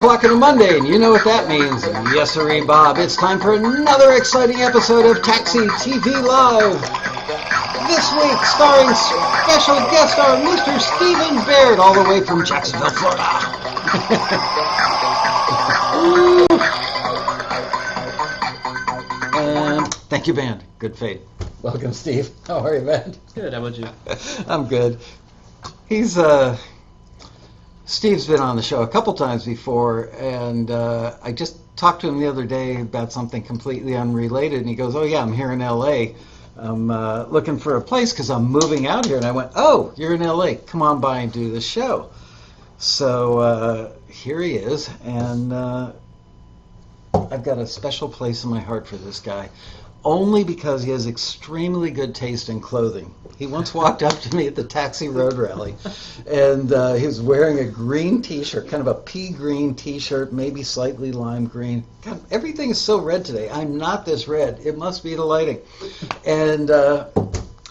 O'clock on a Monday, and you know what that means. Yes, sirree, Bob. It's time for another exciting episode of Taxi TV Live. This week, starring special guest star Mr. Stephen Baird, all the way from Jacksonville, Florida. And thank you, band. Good fade. Welcome, Steve. How are you, man? Good. How about you? I'm good. Steve's been on the show a couple times before, and I just talked to him the other day about something completely unrelated, and he goes, "Oh yeah, I'm here in L.A. I'm looking for a place because I'm moving out here." And I went, "Oh, you're in L.A. Come on by and do the show." So here he is, and I've got a special place in my heart for this guy, only because he has extremely good taste in clothing. He once walked up to me at the Taxi Road Rally, and he was wearing a green T-shirt, kind of a pea green T-shirt, maybe slightly lime green. God, everything is so red today. I'm not this red. It must be the lighting. And, oh,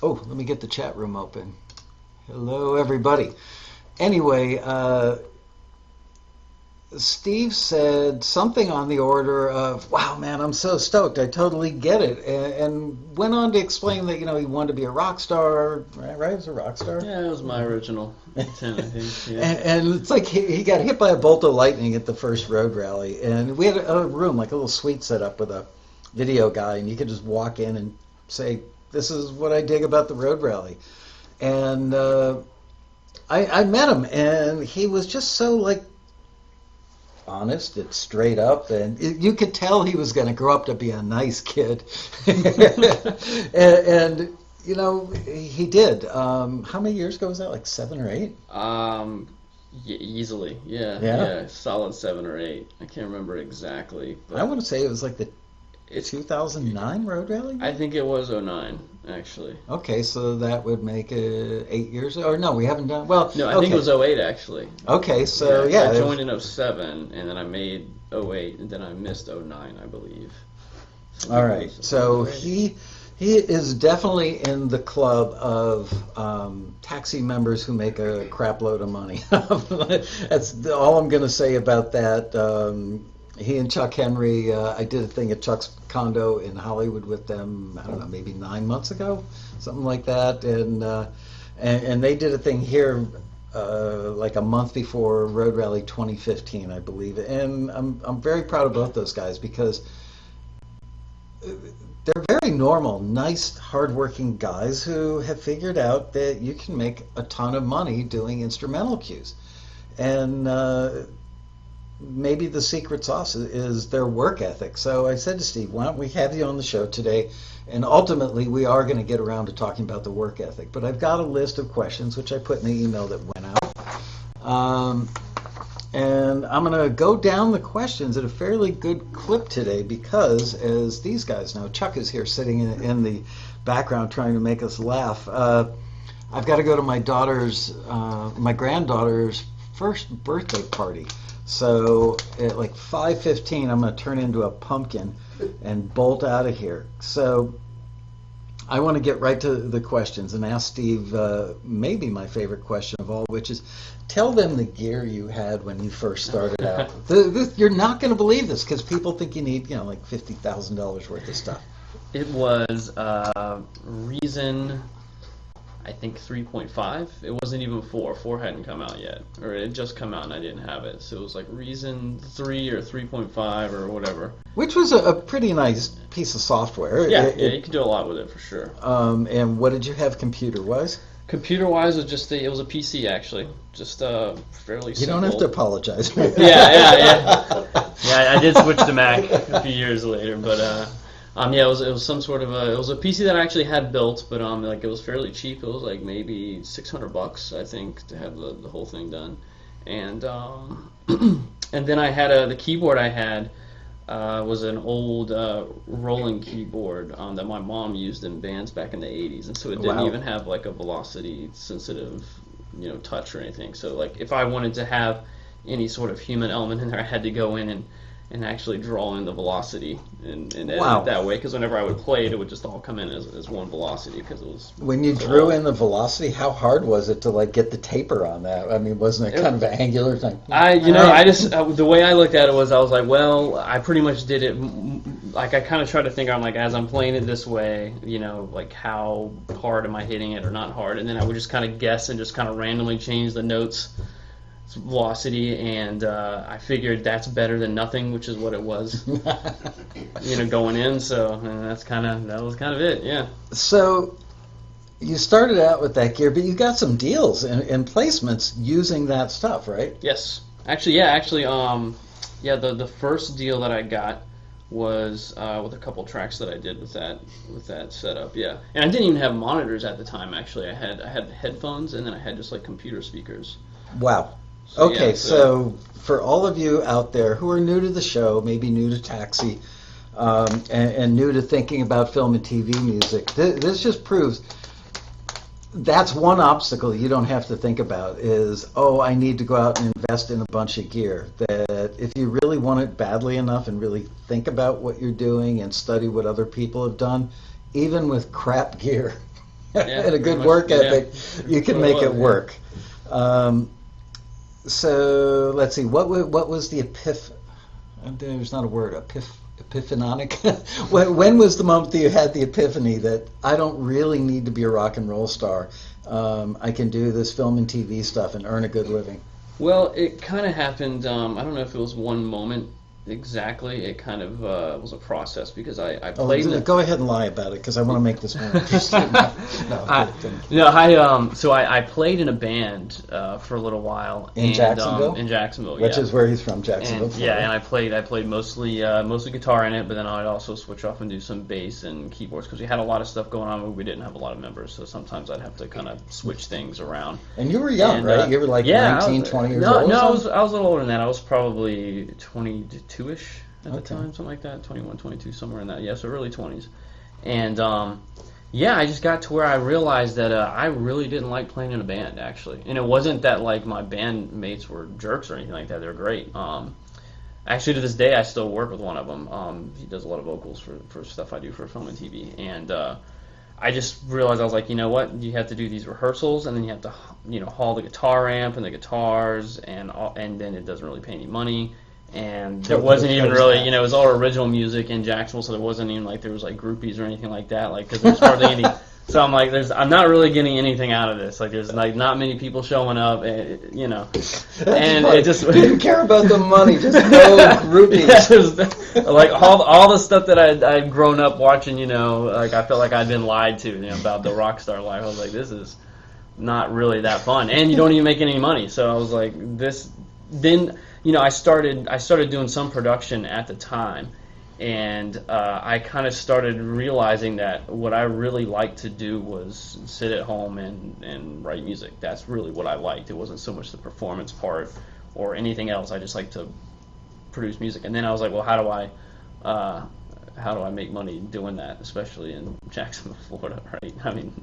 let me get the chat room open. Hello, everybody. Anyway, Steve said something on the order of, "Wow, man, I'm so stoked. I totally get it," and went on to explain that, he wanted to be a rock star, right? It was a rock star. Yeah, it was my original intent, I think. Yeah. And it's like he got hit by a bolt of lightning at the first road rally, and we had a room, like a little suite set up with a video guy, and you could just walk in and say, "This is what I dig about the road rally." And I met him, and he was just so, honest, it's straight up, and you could tell he was going to grow up to be a nice kid. and he did. How many years ago was that? Like 7 or 8? Easily, yeah, solid 7 or 8. I can't remember exactly. But I want to say it was like the 2009 Road Rally? I think it was 09, actually. Okay, so that would make it 8 years, or no, we haven't done, well. No, I think it was 08, actually. Okay, so yeah. I joined in 07, and then I made 08, and then I missed 09, I believe. All right, so he is definitely in the club of taxi members who make a crap load of money. That's all I'm going to say about that. He and Chuck Henry, I did a thing at Chuck's condo in Hollywood with them, I don't know, maybe 9 months ago, something like that. And they did a thing here like a month before Road Rally 2015, I believe. And I'm very proud of both those guys because they're very normal, nice, hardworking guys who have figured out that you can make a ton of money doing instrumental cues. And maybe the secret sauce is their work ethic. So I said to Steve, why don't we have you on the show today? And ultimately, we are going to get around to talking about the work ethic. But I've got a list of questions, which I put in the email that went out. And I'm going to go down the questions at a fairly good clip today because, as these guys know, Chuck is here sitting in the background trying to make us laugh. I've got to go to my granddaughter's first birthday party. So at like 5:15, I'm going to turn into a pumpkin and bolt out of here. So I want to get right to the questions and ask Steve maybe my favorite question of all, which is, tell them the gear you had when you first started out. You're not going to believe this because people think you need, like $50,000 worth of stuff. It was Reason, I think 3.5. It wasn't even 4. 4 hadn't come out yet, or it had just come out and I didn't have it. So it was like Reason 3 or 3.5 or whatever. Which was a pretty nice piece of software. Yeah, you could do a lot with it for sure. And what did you have computer-wise? Computer-wise, it was a PC actually, just fairly simple. You don't have to apologize. Yeah. Yeah, I did switch to Mac a few years later, but it was some sort of it was a PC that I actually had built, but it was fairly cheap. It was like maybe $600, I think, to have the whole thing done, and and then I had the keyboard I had was an old rolling keyboard that my mom used in bands back in the 80s, and so it didn't even have like a velocity sensitive touch or anything. So like if I wanted to have any sort of human element in there, I had to go in and actually draw in the velocity and edit Wow. it that way. Because whenever I would play it, it would just all come in as one velocity because it was. When you so drew long. in the velocity, how hard was it to like get the taper on that? I mean, wasn't it kind of an angular thing? I just the way I looked at it was I was like, well, I pretty much did it. Like I kind of tried to think on like as I'm playing it this way, like how hard am I hitting it or not hard, and then I would just kind of guess and just kind of randomly change the notes velocity, and I figured that's better than nothing, which is what it was, going in. So and that was kind of it, yeah. So you started out with that gear, but you got some deals and placements using that stuff, right? Yes, actually, the first deal that I got was with a couple tracks that I did with that setup, yeah. And I didn't even have monitors at the time. Actually, I had headphones, and then I had just like computer speakers. Wow. So, Okay, yeah, so for all of you out there who are new to the show, maybe new to Taxi, and new to thinking about film and TV music, this just proves that's one obstacle you don't have to think about is, oh, I need to go out and invest in a bunch of gear. That if you really want it badly enough and really think about what you're doing and study what other people have done, even with crap gear and a good work ethic, you can make it work. So let's see, what was the there's not a word, epiphanic? when was the moment that you had the epiphany that I don't really need to be a rock and roll star? I can do this film and TV stuff and earn a good living. Well, it kind of happened, I don't know if it was one moment exactly. It kind of was a process because I played. Go ahead and lie about it because I want to make this more interesting. So I played in a band for a little while in Jacksonville. In Jacksonville, which is where he's from, Jacksonville. And I played mostly guitar in it, but then I'd also switch off and do some bass and keyboards because we had a lot of stuff going on, but we didn't have a lot of members, so sometimes I'd have to kind of switch things around. And you were young, right? You were like 19, 20 years old. No, I was a little older than that. I was probably 22-ish at the time, something like that, 21, 22, somewhere in that. Yeah, so early 20s. And I just got to where I realized that I really didn't like playing in a band, actually. And it wasn't that like my bandmates were jerks or anything like that. They were great. Actually, to this day, I still work with one of them. He does a lot of vocals for stuff I do for film and TV. And I just realized I was like, you know what? You have to do these rehearsals, and then you have to, haul the guitar amp and the guitars, and then it doesn't really pay any money. And there wasn't even really, it was all original music in Jacksonville, so there wasn't even like there was like groupies or anything like that, like because there's hardly any. So I'm like, I'm not really getting anything out of this. Like there's like not many people showing up, and it just didn't care about the money, just no groupies. Like all the stuff that I'd grown up watching, like I felt like I'd been lied to, about the rockstar life. I was like, this is not really that fun, and you don't even make any money. So I was like, this then. I started doing some production at the time, and I kind of started realizing that what I really liked to do was sit at home and write music. That's really what I liked. It wasn't so much the performance part or anything else. I just liked to produce music. And then I was like, well, how do I make money doing that, especially in Jacksonville, Florida, right? I mean,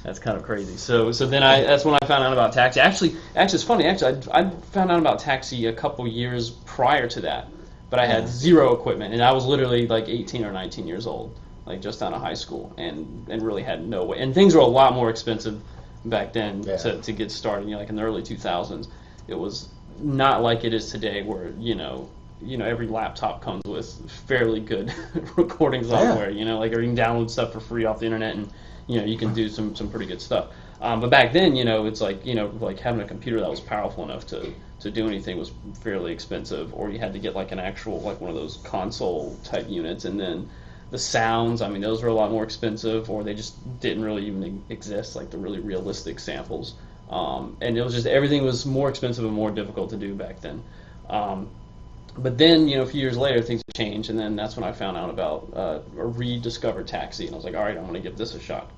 that's kind of crazy. So then that's when I found out about Taxi. Actually, it's funny. Actually, I found out about Taxi a couple years prior to that, but I had zero equipment, and I was literally like 18 or 19 years old, like just out of high school, and really had no way. And things were a lot more expensive back then to get started. Like in the early 2000s, it was not like it is today, where every laptop comes with fairly good recording software, like or you can download stuff for free off the internet, and you can do some pretty good stuff. But back then, it's like like having a computer that was powerful enough to do anything was fairly expensive, or you had to get like an actual like one of those console type units, and then the sounds, I mean, those were a lot more expensive, or they just didn't really even exist, like the really realistic samples. And it was just everything was more expensive and more difficult to do back then. But then, a few years later, things changed, and then that's when I found out about or rediscovered Taxi, and I was like, all right, I'm going to give this a shot.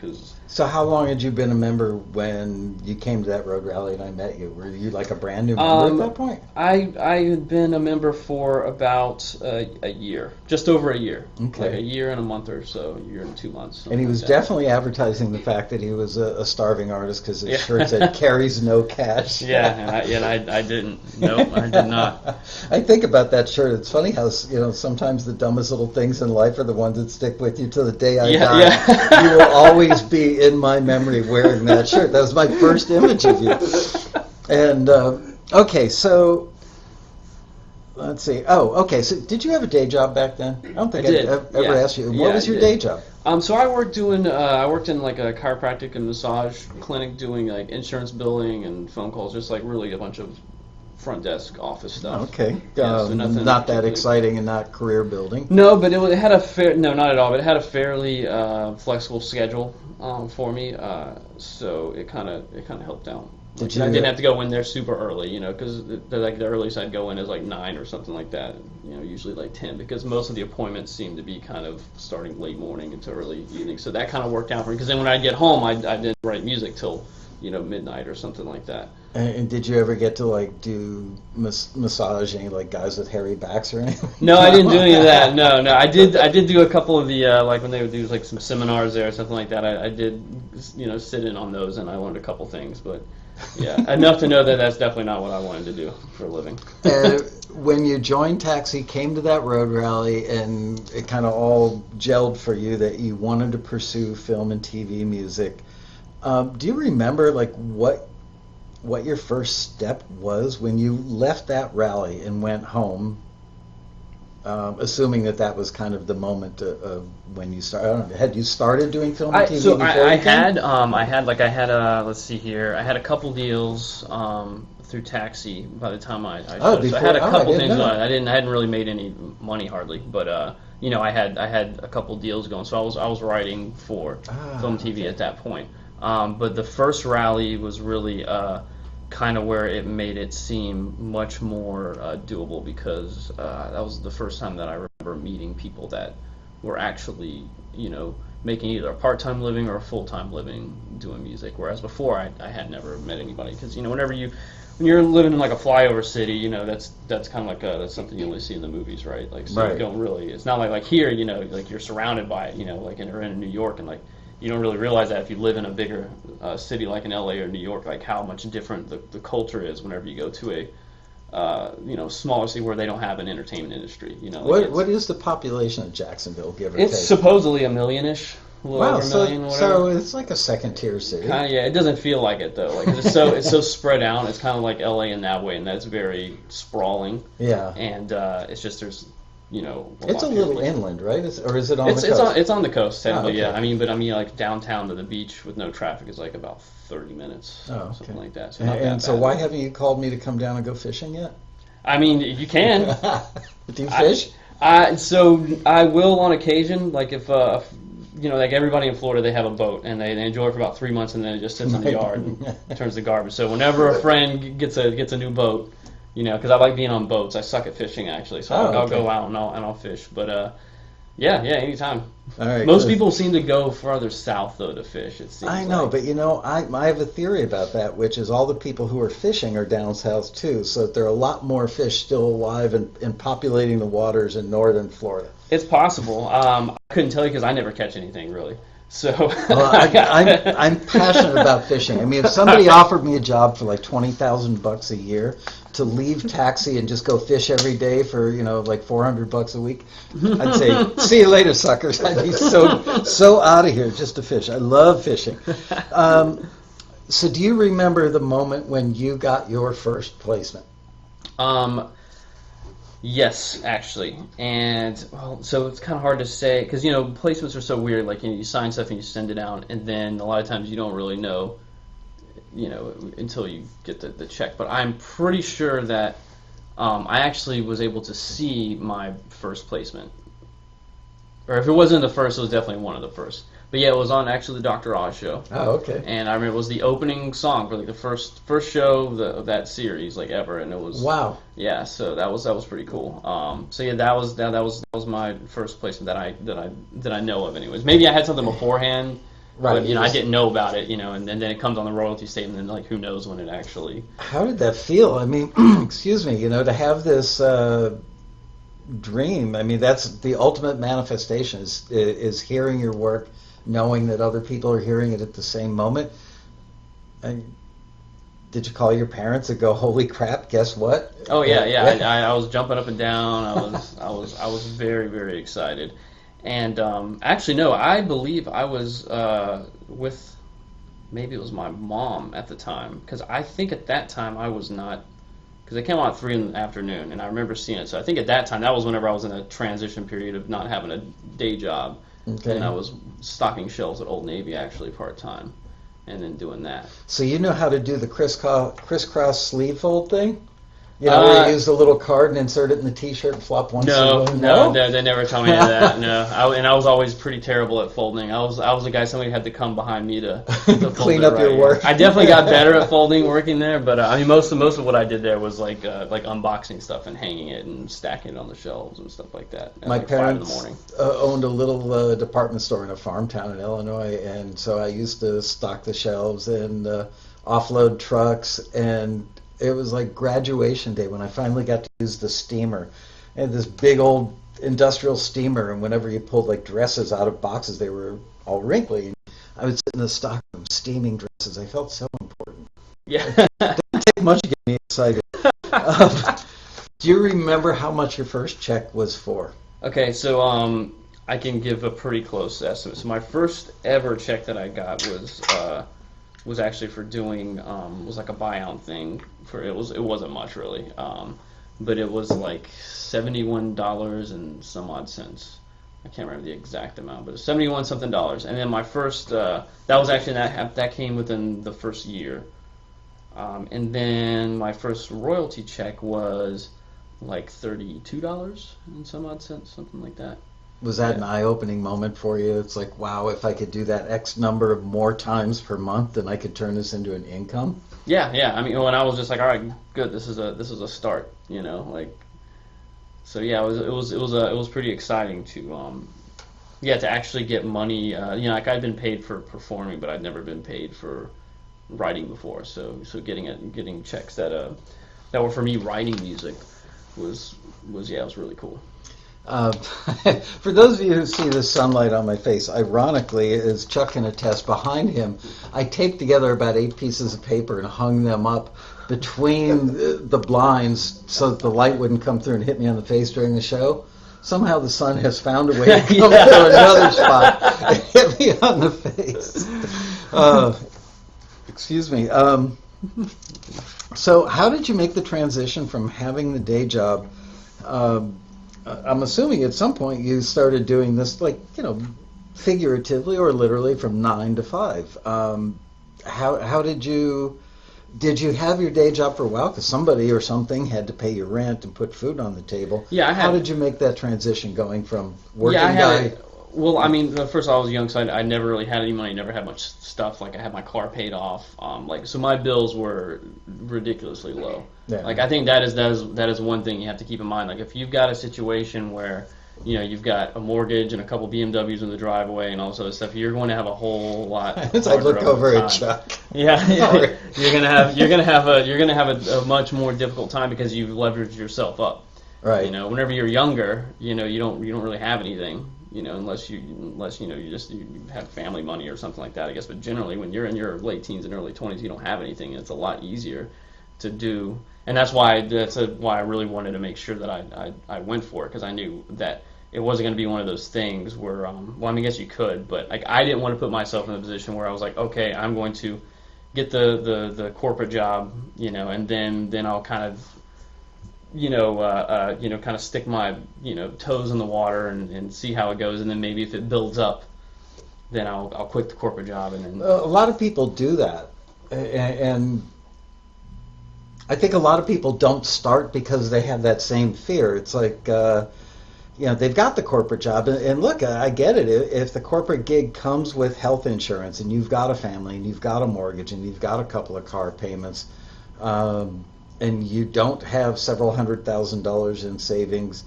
So how long had you been a member when you came to that road rally and I met you? Were you like a brand new member at that point? I had been a member for about a year, just over a year. Okay. Like a year and a month or so, a year and 2 months. And he was definitely advertising the fact that he was a starving artist because his shirt said, carries no cash. Yeah, and I didn't. Nope, I did not. I think about about that shirt. It's funny how, sometimes the dumbest little things in life are the ones that stick with you till the day I die. Yeah. You will always be in my memory wearing that shirt. That was my first image of you. And okay, so let's see. Oh, okay. So did you have a day job back then? I don't think I did. ever asked you. What Yeah, was I your did. day job? So I worked in like a chiropractic and massage clinic doing like insurance billing and phone calls, just like really a bunch of front desk office stuff. Okay. Yeah, so nothing Not that particularly exciting and not career building. No, but it had no, not at all. But it had a fairly flexible schedule for me, so it kind of helped out. Did I you? didn't have to go in there super early, because like the earliest I'd go in is like 9 or something like that. Usually like 10, because most of the appointments seem to be kind of starting late morning into early evening. So that kind of worked out for me. Because then when I'd get home, I didn't write music till midnight or something like that. And did you ever get to like do massage any like guys with hairy backs or anything? No, I didn't do any of that. No. I did do a couple of the like when they would do like some seminars there or something like that. I did sit in on those, and I learned a couple things, but yeah, enough to know that that's definitely not what I wanted to do for a living. When you joined Taxi, came to that road rally, and it kind of all gelled for you that you wanted to pursue film and TV music. Do you remember like what your first step was when you left that rally and went home? Assuming that was kind of the moment of when you started. I don't know, had you started doing film and TV before? I had let's see here. I had a couple deals through Taxi by the time I started. So I had a couple things going on. I hadn't really made any money hardly, but I had a couple deals going. So I was writing for film TV at that point. But the first rally was really kind of where it made it seem much more doable, because that was the first time that I remember meeting people that were actually, making either a part-time living or a full-time living doing music. Whereas before, I had never met anybody, because when you're living in like a flyover city, that's kind of like that's something you only see in the movies, right? Like, so you don't really. It's not like here, like you're surrounded by it, like you're in New York, and like you don't really realize that if you live in a bigger city like in LA or New York, like how much different the culture is whenever you go to a smaller city where they don't have an entertainment industry. What is the population of Jacksonville, give or take? It's supposedly a million-ish. A little over a million, whatever. So it's like a second-tier city. Yeah, it doesn't feel like it though. Like it's so spread out. It's kind of like LA in that way, and that's very sprawling. Yeah. And it's just there's it's a little inland, right? Or is it on the coast? It's on the coast, technically, okay. yeah. I mean, like downtown to the beach with no traffic is like about 30 minutes, something like that. So and so why haven't you called me to come down and go fishing yet? I mean, you can. Do you fish? So I will on occasion, like if like everybody in Florida, they have a boat, and they enjoy it for about 3 months, and then it just sits in the yard and turns to garbage. So whenever a friend gets a new boat, because I like being on boats. I suck at fishing, actually, so I'll go out and I'll fish. But yeah, anytime. All right, Most people seem to go farther south though to fish. It seems. I know, but I have a theory about that, which is all the people who are fishing are down south too. So there are a lot more fish still alive and populating the waters in northern Florida. It's possible. I couldn't tell you because I never catch anything really. So well, I'm passionate about fishing. I mean, if somebody offered me a job for like $20,000 a year to leave Taxi and just go fish every day for like $400 a week, I'd say, "See you later, suckers." I'd be so out of here just to fish. I love fishing. So, do you remember the moment when you got your first placement? Yes, actually, and so it's kind of hard to say because placements are so weird. Like you sign stuff and you send it out, and then a lot of times you don't really know, until you get the check. But I'm pretty sure that I actually was able to see my first placement, or if it wasn't the first, it was definitely one of the first. But yeah, it was on actually the Dr. Oz show. Oh, okay. And I remember it was the opening song for like the first show of that series like ever, and it was wow. Yeah, so that was pretty cool. So yeah, that was my first placement that I know of, anyways. Maybe I had something beforehand, right? But I didn't know about it, and then it comes on the royalty statement, and like who knows when it actually. How did that feel? I mean, excuse me, to have this. Dream. I mean, that's the ultimate manifestation is hearing your work, knowing that other people are hearing it at the same moment. And did you call your parents and go, "Holy crap, guess what?" Oh yeah, yeah. I was jumping up and down. I was very, very excited. And actually, no, I believe I was with, maybe it was my mom at the time, because I think at that time I was not, because it came out at 3 in the afternoon, and I remember seeing it. So I think at that time, that was whenever I was in a transition period of not having a day job, Okay. and I was stocking shelves at Old Navy actually part time, and then doing that. So you know how to do the crisscross sleeve fold thing? You know, where you use the little card and insert it in the T-shirt and flop one No, sleeve. no, No? they never told me any of that. No, and I was always pretty terrible at folding. I was the guy somebody had to come behind me to fold Clean it up right. your work. I definitely got better at folding working there, but I mean most of what I did there was like unboxing stuff and hanging it and stacking it on the shelves and stuff like that. At My like 5 in the parents morning. owned a little department store in a farm town in Illinois, and so I used to stock the shelves and offload trucks, and it was like graduation day when I finally got to use the steamer. I had this big old industrial steamer, and whenever you pulled like dresses out of boxes, they were all wrinkly. And I would sit in the stock room steaming dresses. I felt so important. Yeah. It didn't take much to get me excited. Um, do you remember how much your first check was for? Okay, so I can give a pretty close estimate. So my first ever check that I got was actually for doing was like a buyout thing for it wasn't much really, but it was like $71 and some odd cents. I can't remember the exact amount, but it was 71 something dollars. And then my first that was actually that came within the first year. And then my first royalty check was like $32 and some odd cents, something like that. Was that Yeah. an eye-opening moment for you? It's like, wow, if I could do that X number of more times per month, then I could turn this into an income. Yeah, yeah. I mean, when I was just like, all right, good. This is a start, like. So yeah, it was pretty exciting to to actually get money. Like I'd been paid for performing, but I'd never been paid for writing before. So getting checks that were for me writing music was really cool. Uh, for those of you who see the sunlight on my face, ironically, as Chuck can attest, behind him, I taped together about 8 pieces of paper and hung them up between the blinds so that the light wouldn't come through and hit me on the face during the show. Somehow the sun has found a way to come Yeah. to another spot and hit me on the face. Excuse me. So how did you make the transition from having the day job? I'm assuming at some point you started doing this, like, figuratively or literally from 9 to 5. How did you have your day job for a while? Because somebody or something had to pay your rent and put food on the table. Yeah, How did you make that transition going from working Yeah, I guy? had. Well, I mean, first I was young, so I never really had any money. Never had much stuff. Like I had my car paid off. So my bills were ridiculously low. Yeah. Like I think that is one thing you have to keep in mind. Like if you've got a situation where you've got a mortgage and a couple BMWs in the driveway and all this other stuff, you're going to have a whole lot. As I look harder over at time. Chuck. Yeah, you're gonna have a much more difficult time because you've leveraged yourself up. Right. Whenever you're younger, you don't really have anything. Unless you have family money or something like that, I guess. But generally, when you're in your late teens and early 20s, you don't have anything. And it's a lot easier to do, and that's why I really wanted to make sure that I went for it because I knew that it wasn't going to be one of those things where well, I mean, I guess you could, but like I didn't want to put myself in a position where I was like, okay, I'm going to get the corporate job, and then I'll kind of kind of stick my, toes in the water and see how it goes, and then maybe if it builds up, then I'll quit the corporate job and then. A lot of people do that, and I think a lot of people don't start because they have that same fear. It's like, they've got the corporate job, and look, I get it. If the corporate gig comes with health insurance, and you've got a family, and you've got a mortgage, and you've got a couple of car payments. And you don't have several $100,000 in savings,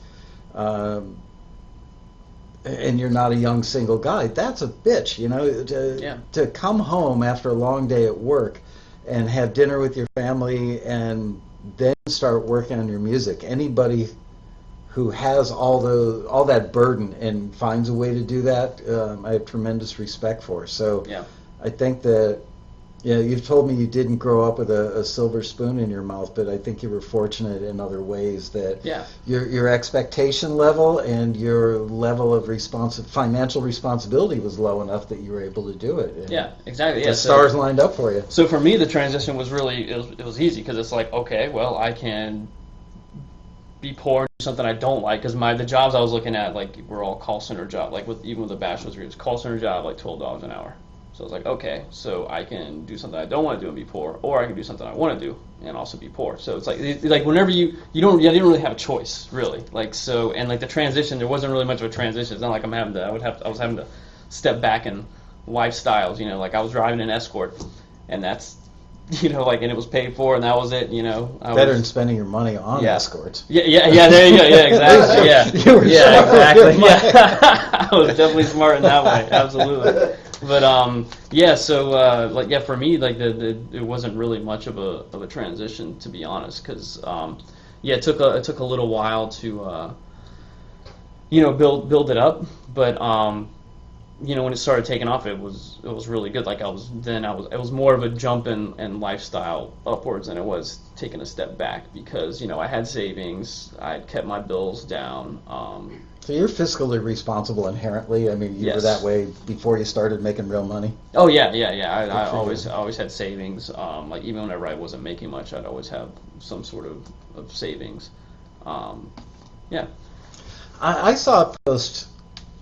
and you're not a young single guy, that's a bitch, to come home after a long day at work and have dinner with your family and then start working on your music. Anybody who has all that burden and finds a way to do that, I have tremendous respect for. So Yeah. I think that Yeah, you've told me you didn't grow up with a silver spoon in your mouth, but I think you were fortunate in other ways that Yeah. your expectation level and your level of financial responsibility was low enough that you were able to do it. And Yeah, exactly. Yeah. the stars lined up for you. So for me, the transition was really it was easy because it's like, okay, well, I can be poor and do something I don't like because the jobs I was looking at like were all call center job, like even with a bachelor's degree, it was call center job like $12 an hour. So I was like, okay, so I can do something I don't want to do and be poor, or I can do something I want to do and also be poor. So it's like whenever you didn't really have a choice really, like so, and like the transition, there wasn't really much of a transition. It's not like I was having to step back in lifestyles, like I was driving an Escort, and that's like, and it was paid for, and that was it, Better than spending your money on Yeah. escorts. Yeah, there you go, yeah, exactly, You were yeah, smart with exactly, your yeah. I was definitely smart in that way, absolutely. But yeah, so for me, like it wasn't really much of a transition, to be honest, because yeah, it took a little while to build it up, but when it started taking off, it was really good. Like it was more of a jump in lifestyle upwards than it was taking a step back, because I had savings, I had kept my bills down. So you're fiscally responsible inherently. I mean, you were Yes. that way before you started making real money. Oh yeah. I for always had savings. Like even whenever I wasn't making much, I'd always have some sort of savings. Yeah. I saw a post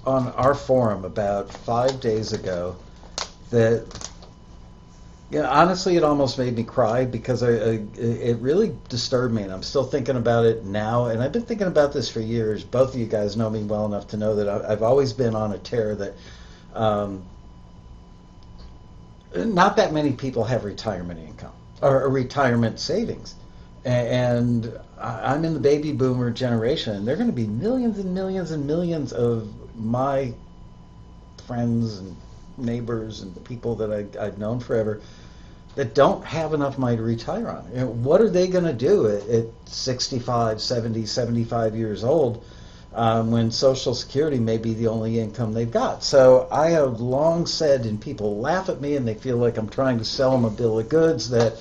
on our forum about 5 days ago that, honestly, it almost made me cry because it really disturbed me, and I'm still thinking about it now. And I've been thinking about this for years. Both of you guys know me well enough to know that I've always been on a tear that not that many people have retirement income or retirement savings. And I'm in the baby boomer generation, and there are going to be millions and millions and millions of my friends and neighbors and people that I've known forever that don't have enough money to retire on. What are they going to do at 65, 70, 75 years old when Social Security may be the only income they've got? So I have long said, and people laugh at me and they feel like I'm trying to sell them a bill of goods, that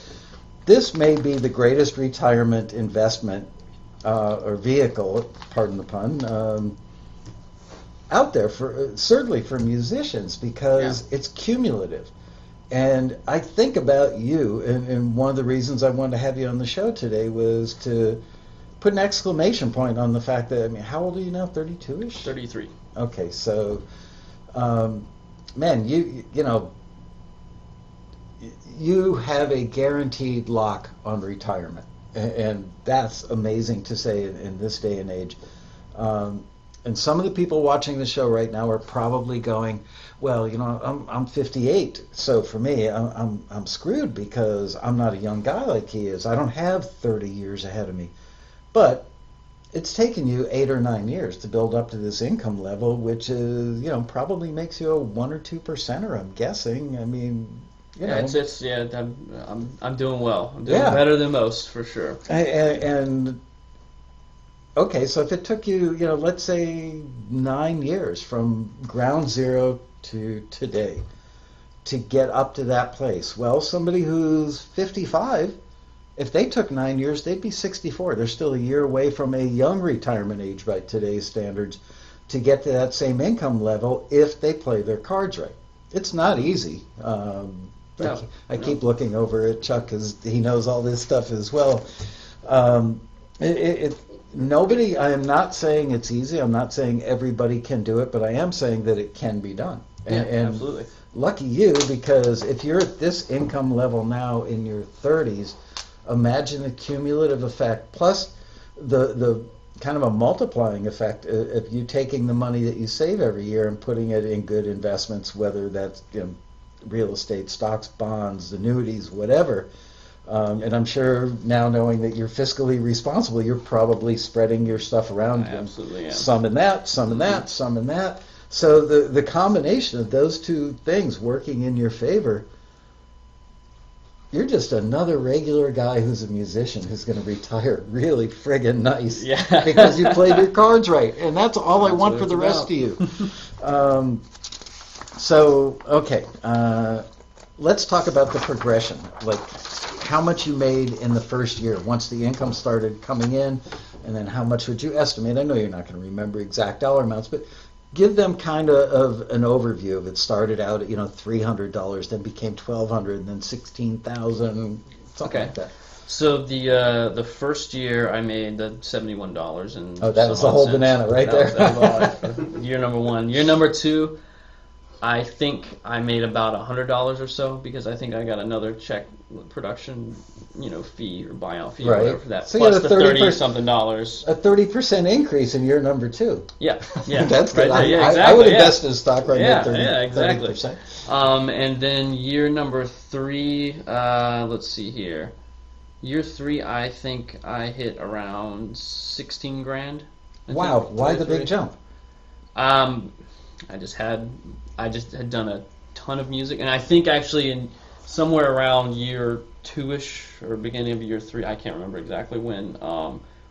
this may be the greatest retirement investment or vehicle, pardon the pun, out there certainly for musicians, because it's cumulative. And I think about you, and one of the reasons I wanted to have you on the show today was to put an exclamation point on the fact that, I mean, how old are you now? 32-ish? 33. Okay, so, man, you have a guaranteed lock on retirement, and that's amazing to say in this day and age. And some of the people watching the show right now are probably going, well, I'm 58, so for me, I'm screwed because I'm not a young guy like he is. I don't have 30 years ahead of me. But it's taken you 8 or 9 years to build up to this income level, which is, probably makes you a 1 or 2 percenter, I'm guessing. I mean, I'm doing well. I'm doing better than most, for sure. And okay, so if it took you, let's say 9 years from ground zero to today to get up to that place, well, somebody who's 55, if they took 9 years, they'd be 64. They're still a year away from a young retirement age by today's standards to get to that same income level if they play their cards right. It's not easy. I keep looking over at Chuck because he knows all this stuff as well. Nobody, I am not saying it's easy. I'm not saying everybody can do it, but I am saying that it can be done. And absolutely. Lucky you, because if you're at this income level now in your 30s, imagine the cumulative effect, plus the kind of a multiplying effect of you taking the money that you save every year and putting it in good investments, whether that's real estate, stocks, bonds, annuities, whatever. And I'm sure now, knowing that you're fiscally responsible, you're probably spreading your stuff around. Absolutely, yeah. Some in that, some in that, some in that. So the combination of those two things working in your favor, you're just another regular guy who's a musician who's going to retire really friggin' nice because you played your cards right. And that's all I want for the rest of you. So, okay. let's talk about the progression, like how much you made in the first year once the income started coming in, and then how much would you estimate? I know you're not going to remember exact dollar amounts, but give them kind of an overview of it. Started out at $300, then became 1,200, and then 16,000, something Okay. like that. So the first year I made the $71 and Oh, that was the some odd whole cents. banana right That was all there. for year number one. Year number two, I think I made about $100 or so because I think I got another check production, fee or buyout fee or Right. whatever for that. So you had Plus a the 30 30% something dollars. a 30% increase in year number two. Yeah, yeah. That's good. Right there. Yeah, I would exactly. Yeah. invest in stock right Yeah, at 30, yeah, exactly. 30%. And then year number three, let's see here. Year three, I think I hit around 16 grand. Wow, why the big jump? Um, I just had done a ton of music, and I think actually in somewhere around year two-ish or beginning of year three, I can't remember exactly when,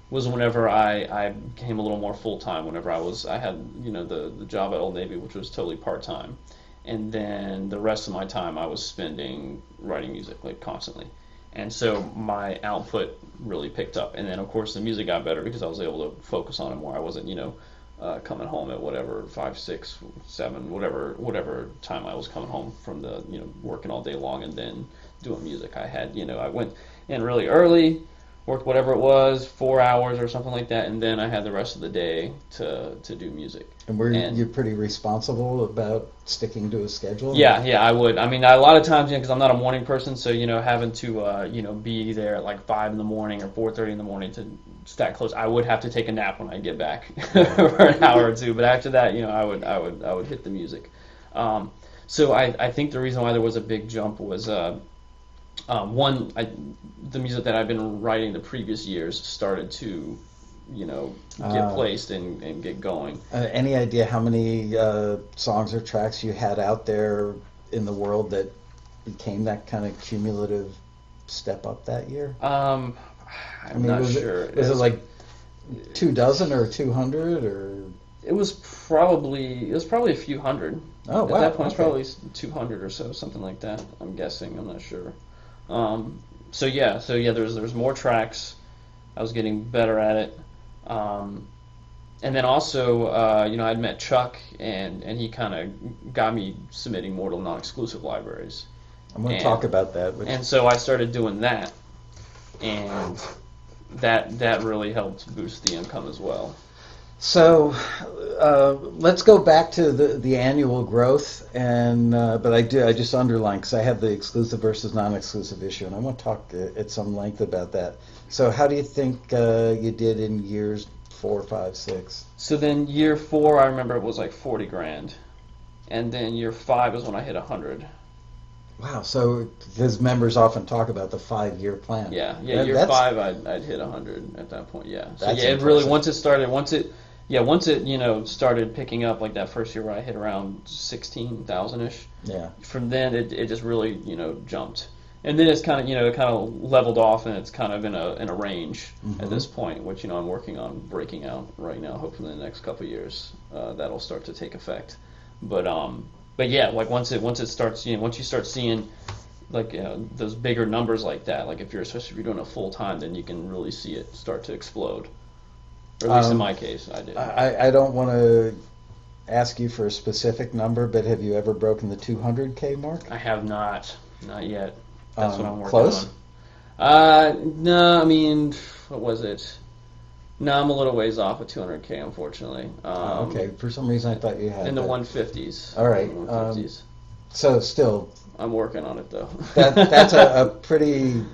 was whenever I became a little more full time. Whenever I had the job at Old Navy, which was totally part time, and then the rest of my time I was spending writing music like constantly. And so my output really picked up, and then of course the music got better because I was able to focus on it more. I wasn't, coming home at whatever 5, 6, 7, whatever time I was coming home from the working all day long and then doing music. I went in really early, worked whatever it was, 4 hours or something like that, and then I had the rest of the day to do music. And were you pretty responsible about sticking to a schedule? Yeah, I would. I mean, a lot of times, because I'm not a morning person, so having to be there at like 5 in the morning or 4:30 in the morning to stack clothes, I would have to take a nap when I get back for an hour or two. But after that, I would hit the music. So I think the reason why there was a big jump was one, the music that I've been writing the previous years started to get placed and get going. Any idea how many songs or tracks you had out there in the world that became that kind of cumulative step up that year? I'm not sure. Was it like 24 or 200 or? It was probably a few hundred. Oh wow! At that point, okay. it's probably 200 or so, something like that. I'm guessing. I'm not sure. So yeah. There's more tracks. I was getting better at it. And then also, I'd met Chuck, and he kind of got me submitting more to non-exclusive libraries. I'm going to talk about that. And so I started doing that, and that really helped boost the income as well. So let's go back to the annual growth, and but I just underline because I have the exclusive versus non-exclusive issue, and I want to talk at some length about that. So how do you think you did in years 4, 5, 6? So then year 4, I remember it was like 40 grand, and then year 5 is when I hit 100. Wow! So his members often talk about the 5-year plan. Yeah. Year 5, I'd hit 100 at that point. Yeah. So that's it really once it started picking up like that first year where I hit around 16,000 ish. Yeah. From then it just really jumped, and then it's kind of leveled off, and it's kind of in a range at this point, which I'm working on breaking out right now. Hopefully in the next couple of years that'll start to take effect. But yeah, like once it starts, once you start seeing like those bigger numbers like that, like especially if you're doing it full time, then you can really see it start to explode. Or at least in my case, I did. I don't want to ask you for a specific number, but have you ever broken the 200K mark? I have not yet. That's what I'm working close? on. No, I mean, what was it? No, I'm a little ways off at 200K, unfortunately. Okay, for some reason I thought you had in the that. 150s. All right. 150s. So still, I'm working on it though. that's a pretty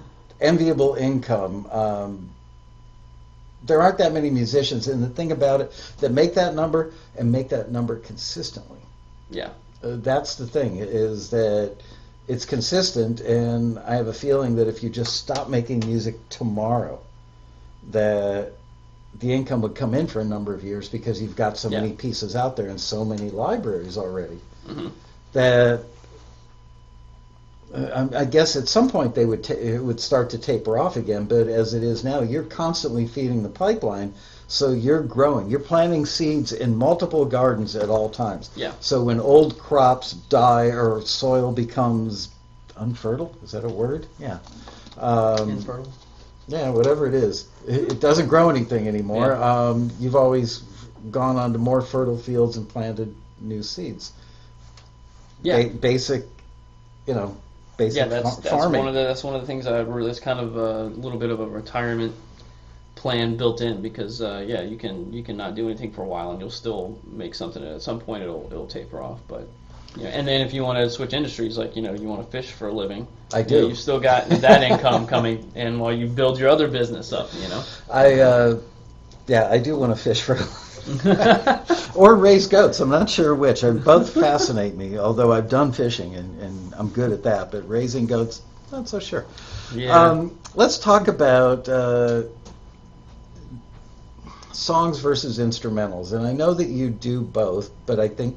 enviable income. There aren't that many musicians, and the thing about it, that make that number and make that number consistently. Yeah. That's the thing, is that it's consistent, and I have a feeling that if you just stop making music tomorrow, that the income would come in for a number of years because you've got so many pieces out there and so many libraries already. Mm-hmm. That I guess at some point it would start to taper off again, but as it is now, you're constantly feeding the pipeline, so you're growing. You're planting seeds in multiple gardens at all times. Yeah. So when old crops die or soil becomes unfertile. Is that a word? Yeah. Um, Infertile. yeah, whatever it is, it doesn't grow anything anymore. Yeah. You've always gone on to more fertile fields and planted new seeds. Yeah. Basic, you know, Yeah, basic that's farming. one of the things I really, that's kind of a little bit of a retirement plan built in because yeah, you can not do anything for a while and you'll still make something. At some point, it'll taper off. But you know, and then if you want to switch industries, like you know, you want to fish for a living, I you know, do. you've still got that income coming in while you build your other business up. You know. Yeah, I do want to fish for or raise goats. I'm not sure which. Both fascinate me, although I've done fishing and I'm good at that. But raising goats, not so sure. Yeah. Let's talk about songs versus instrumentals. And I know that you do both, but I think,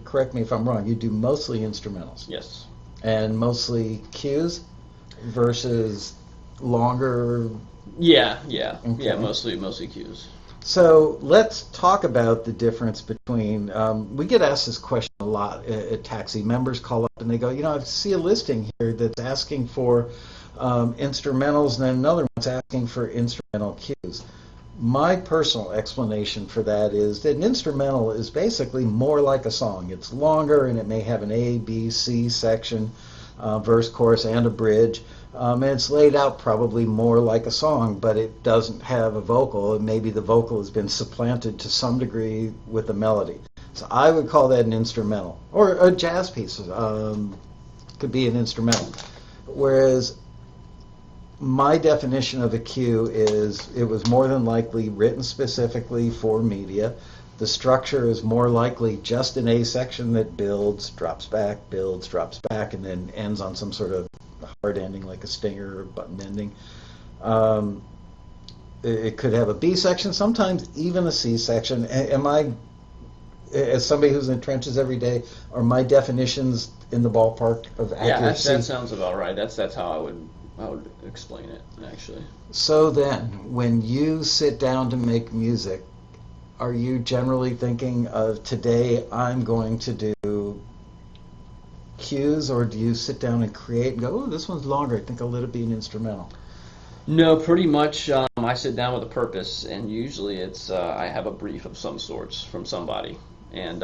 correct me if I'm wrong, you do mostly instrumentals Yes. and mostly cues versus longer. Yeah. Yeah. Yeah. Okay. Mostly cues. So let's talk about the difference between. We get asked this question a lot at Taxi. Members call up and they go, I see a listing here that's asking for instrumentals, and then another one's asking for instrumental cues. My personal explanation for that is that an instrumental is basically more like a song. It's longer and it may have an A, B, C section, verse, chorus, and a bridge. And it's laid out probably more like a song, but it doesn't have a vocal, and maybe the vocal has been supplanted to some degree with a melody. So I would call that an instrumental, or a jazz piece could be an instrumental. Whereas my definition of a cue is it was more than likely written specifically for media. The structure is more likely just an A section that builds, drops back, and then ends on some sort of hard ending like a stinger or button ending. Um, it could have a B section, sometimes even a C section. Am I, as somebody who's in the trenches every day, are my definitions in the ballpark of accuracy? Yeah, that sounds about right. That's how I would explain it actually. So then, when you sit down to make music, are you generally thinking of today I'm going to do cues, or do you sit down and create and go, oh, this one's longer, I think I'll let it be an instrumental? No, pretty much. I sit down with a purpose, and usually it's I have a brief of some sorts from somebody, and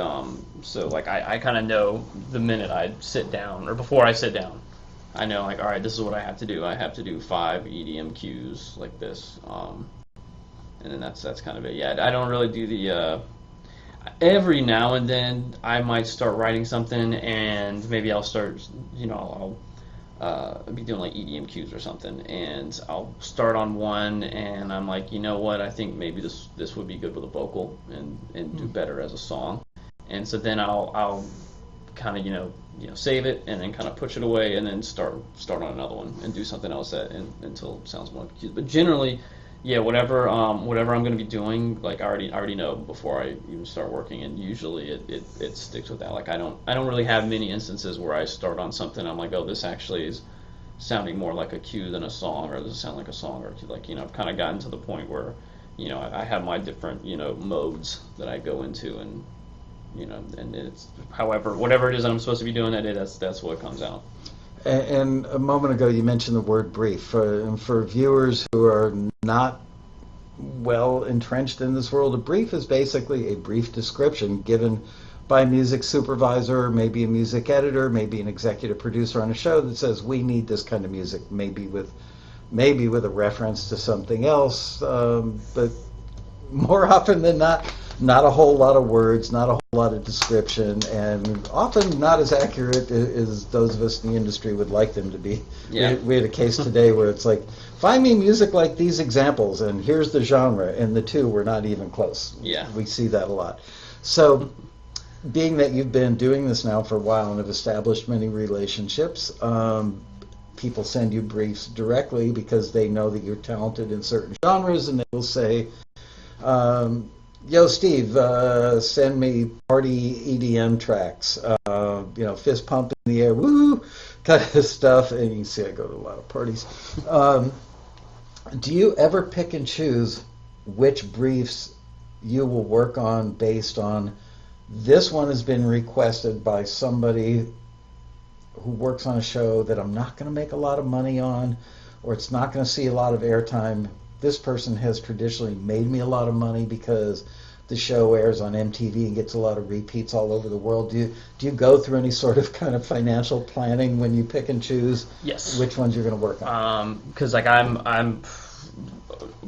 so like I kind of know the minute I sit down or before I sit down, I know like all right, this is what I have to do. I have to do 5 EDM cues like this, and then that's kind of it. Yeah, I don't really do the. Every now and then I might start writing something, and maybe I'll start, I'll be doing like EDM cues or something, and I'll start on one, and I'm like, you know what, I think maybe this would be good with a vocal and do better as a song, and so then I'll kind of save it and then kind of push it away and then start on another one and do something else until it sounds more cute. But generally, yeah, whatever I'm going to be doing, like I already know before I even start working, and usually it sticks with that. Like I don't really have many instances where I start on something, I'm like, oh, this actually is sounding more like a cue than a song, or does it sound like a song, or like I've kind of gotten to the point where I have my different modes that I go into, and and it's whatever it is that I'm supposed to be doing, that's what comes out. And a moment ago, you mentioned the word brief. And for viewers who are not well entrenched in this world, a brief is basically a brief description given by a music supervisor, maybe a music editor, maybe an executive producer on a show that says we need this kind of music, maybe with a reference to something else, but more often than not a whole lot of words, not a whole lot of description, and often not as accurate as those of us in the industry would like them to be. Yeah. We had a case today where it's like, find me music like these examples, and here's the genre, and the two were not even close. Yeah. We see that a lot. So, being that you've been doing this now for a while and have established many relationships, people send you briefs directly because they know that you're talented in certain genres, and they will say, yo, Steve, send me party EDM tracks, fist pump in the air, woo, kind of stuff. And you can see I go to a lot of parties. Do you ever pick and choose which briefs you will work on based on this one has been requested by somebody who works on a show that I'm not going to make a lot of money on, or it's not going to see a lot of airtime. This person has traditionally made me a lot of money because the show airs on MTV and gets a lot of repeats all over the world. Do you go through any sort of kind of financial planning when you pick and choose Yes. which ones you're going to work on? Because like I'm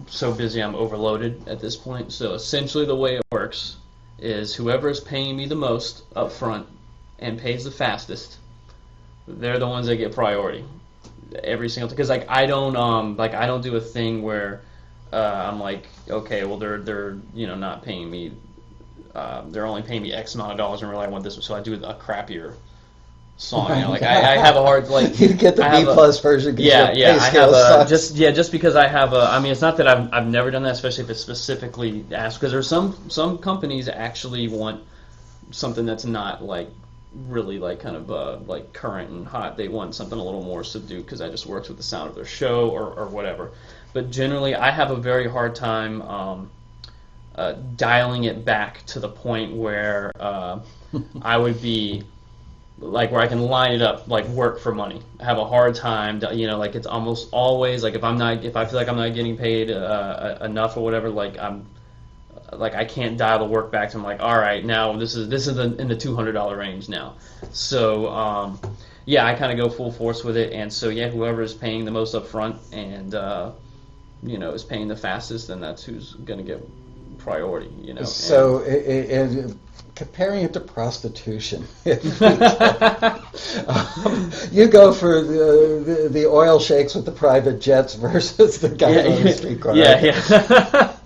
so busy, I'm overloaded at this point. So essentially, the way it works is whoever is paying me the most up front and pays the fastest, they're the ones that get priority every single time. Because I don't do a thing where I'm like, okay, well they're not paying me. They're only paying me X amount of dollars, and really I want this, so I do a crappier song. I have a hard you get the B plus version. Yeah, your pay I scale have sucks. just because I have a. I mean, it's not that I've never done that, especially if it's specifically asked. Because there's some companies that actually want something that's not like really like kind of like current and hot. They want something a little more subdued because that just works with the sound of their show or whatever. But generally, I have a very hard time dialing it back to the point where I would be like where I can line it up like work for money. I have a hard time, like it's almost always like if I feel like I'm not getting paid enough or whatever, like I can't dial the work back to. I'm like, all right, now this is in the $200 range now. So yeah, I kind of go full force with it, and so yeah, whoever is paying the most up front and is paying the fastest, then that's who's going to get priority. So comparing it to prostitution, you go for the oil shakes with the private jets versus the guy on the street corner. Yeah.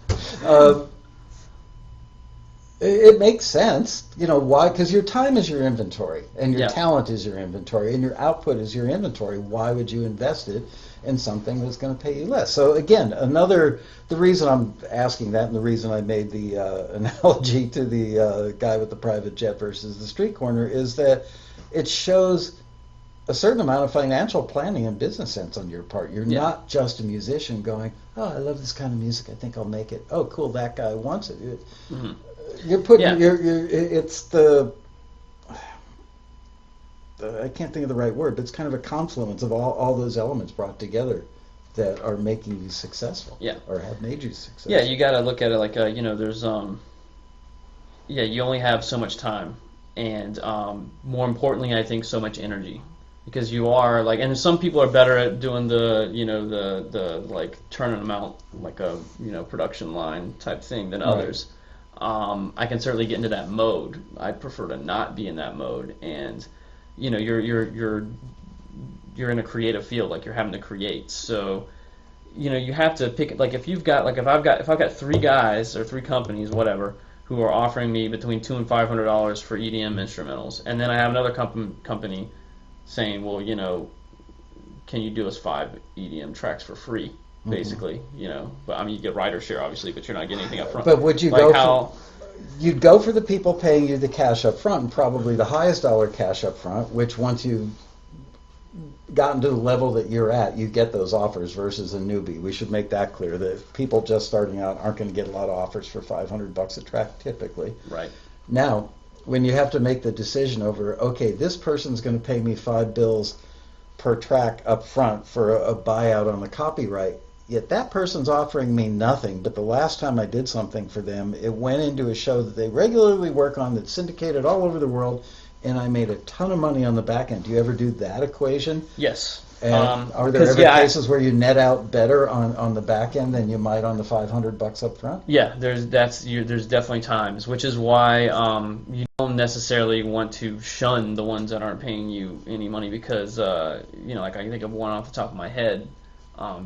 It makes sense. Why? Because your time is your inventory, and your talent is your inventory, and your output is your inventory. Why would you invest it in something that's going to pay you less? So again, the reason I'm asking that, and the reason I made the analogy to the guy with the private jet versus the street corner, is that it shows a certain amount of financial planning and business sense on your part. You're not just a musician going, oh, I love this kind of music, I think I'll make it. Oh, cool, that guy wants it. Mm-hmm. You're putting it's the I can't think of the right word, but it's kind of a confluence of all those elements brought together that are making you successful. Or have made you successful. Yeah, you got to look at it like there's you only have so much time, and more importantly, I think so much energy, because you are like, and some people are better at doing the like turning them out like a production line type thing than others. I can certainly get into that mode. I prefer to not be in that mode, and you're in a creative field, like you're having to create. So you have to pick, like if I've got three guys or three companies, whatever, who are offering me between $200 and $500 for EDM instrumentals, and then I have another company saying, well, can you do us 5 EDM tracks for free? Basically, but I mean, you get rider share obviously, but you're not getting anything up front. But would you you'd go for the people paying you the cash up front, and probably the highest dollar cash up front, which once you gotten to the level that you're at, you get those offers versus a newbie. We should make that clear, that people just starting out aren't going to get a lot of offers for $500 a track typically. Right. Now, when you have to make the decision over, okay, this person's going to pay me $5 per track up front for a buyout on the copyright, yet that person's offering me nothing, but the last time I did something for them, it went into a show that they regularly work on that's syndicated all over the world, and I made a ton of money on the back end. Do you ever do that equation? Yes. And are there ever cases where you net out better on the back end than you might on the $500 up front? Yeah, there's definitely times, which is why you don't necessarily want to shun the ones that aren't paying you any money, because like I can think of one off the top of my head.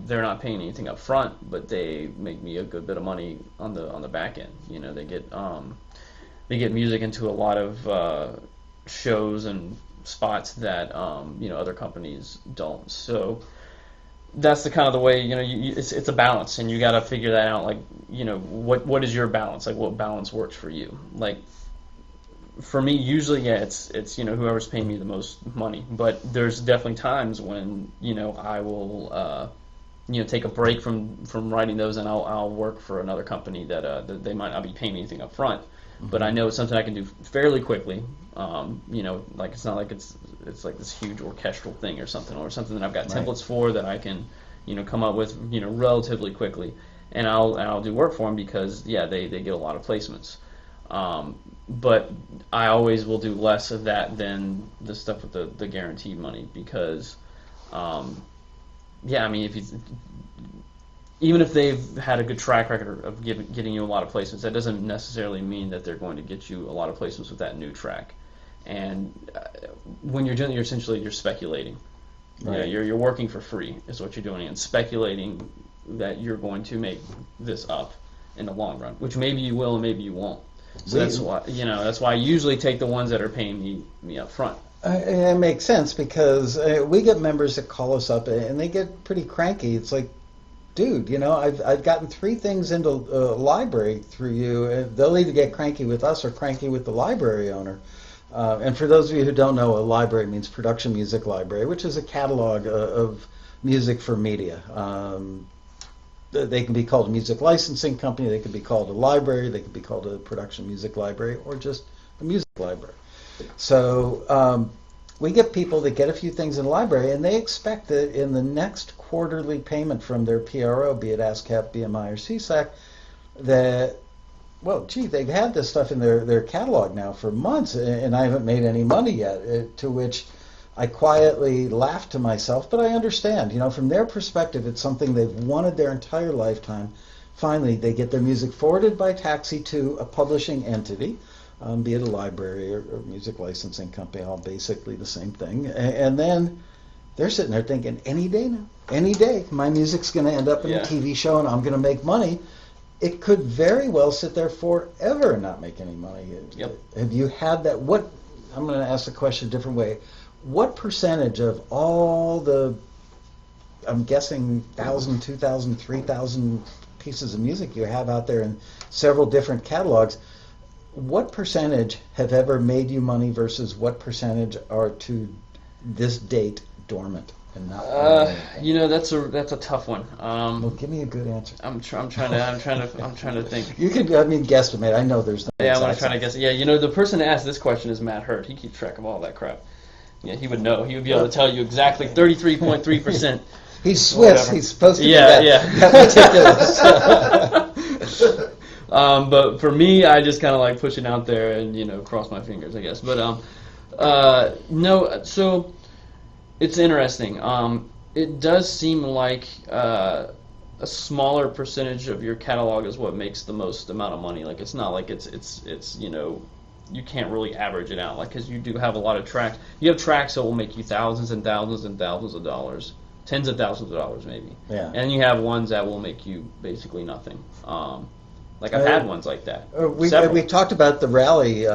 They're not paying anything up front, but they make me a good bit of money on the back end. They get music into a lot of shows and spots that other companies don't. So that's the kind of the way it's a balance, and you got to figure that out. Like what is your balance? Like what balance works for you? Like for me, usually it's whoever's paying me the most money. But there's definitely times when I will take a break from writing those, and I'll work for another company that they might not be paying me anything up front, but I know it's something I can do fairly quickly. Like it's not like it's like this huge orchestral thing or something that I've got templates for that I can come up with relatively quickly, and I'll do work for them because they get a lot of placements. But I always will do less of that than the stuff with the guaranteed money because if you even if they've had a good track record of getting you a lot of placements, that doesn't necessarily mean that they're going to get you a lot of placements with that new track. And when you're doing it, you're speculating. Right. You're working for free is what you're doing, and speculating that you're going to make this up in the long run, which maybe you will and maybe you won't. So that's why I usually take the ones that are paying me up front. It makes sense because we get members that call us up and they get pretty cranky. It's like, dude, I've gotten 3 things into a library through you. They'll either get cranky with us or cranky with the library owner. And for those of you who don't know, a library means production music library, which is a catalog of music for media. They can be called a music licensing company, they can be called a library, they can be called a production music library, or just a music library. So we get people that get a few things in the library, and they expect that in the next quarterly payment from their PRO, be it ASCAP, BMI, or CSAC, that, well, gee, they've had this stuff in their catalog now for months, and I haven't made any money yet, to which I quietly laugh to myself, but I understand. From their perspective, it's something they've wanted their entire lifetime. Finally, they get their music forwarded by taxi to a publishing entity, be it a library or music licensing company, all basically the same thing. And then they're sitting there thinking, any day now, any day, my music's going to end up in a TV show and I'm going to make money. It could very well sit there forever and not make any money. Yep. Have you had that? I'm going to ask the question a different way. What percentage of all the, I'm guessing, 1,000, 2,000, 3,000 pieces of music you have out there in several different catalogs, what percentage have ever made you money versus what percentage are to this date dormant and not? That's a tough one. Well, give me a good answer. I'm trying to think. You could, guesstimate. I know there's no. Yeah, I'm trying to guess. Yeah, the person that asked this question is Matt Hurt. He keeps track of all that crap. Yeah, he would know. He would be able to tell you exactly 33.3%. He's Swiss. He's supposed to be that meticulous. But for me, I just kind of like push it out there and cross my fingers, I guess. But no. So it's interesting. It does seem like a smaller percentage of your catalog is what makes the most amount of money. Like it's not like it's you can't really average it out, like, because you do have a lot of tracks. You have tracks that will make you thousands and thousands and thousands of dollars, tens of thousands of dollars maybe. Yeah. And you have ones that will make you basically nothing. Like I've had ones like that. We talked about the rally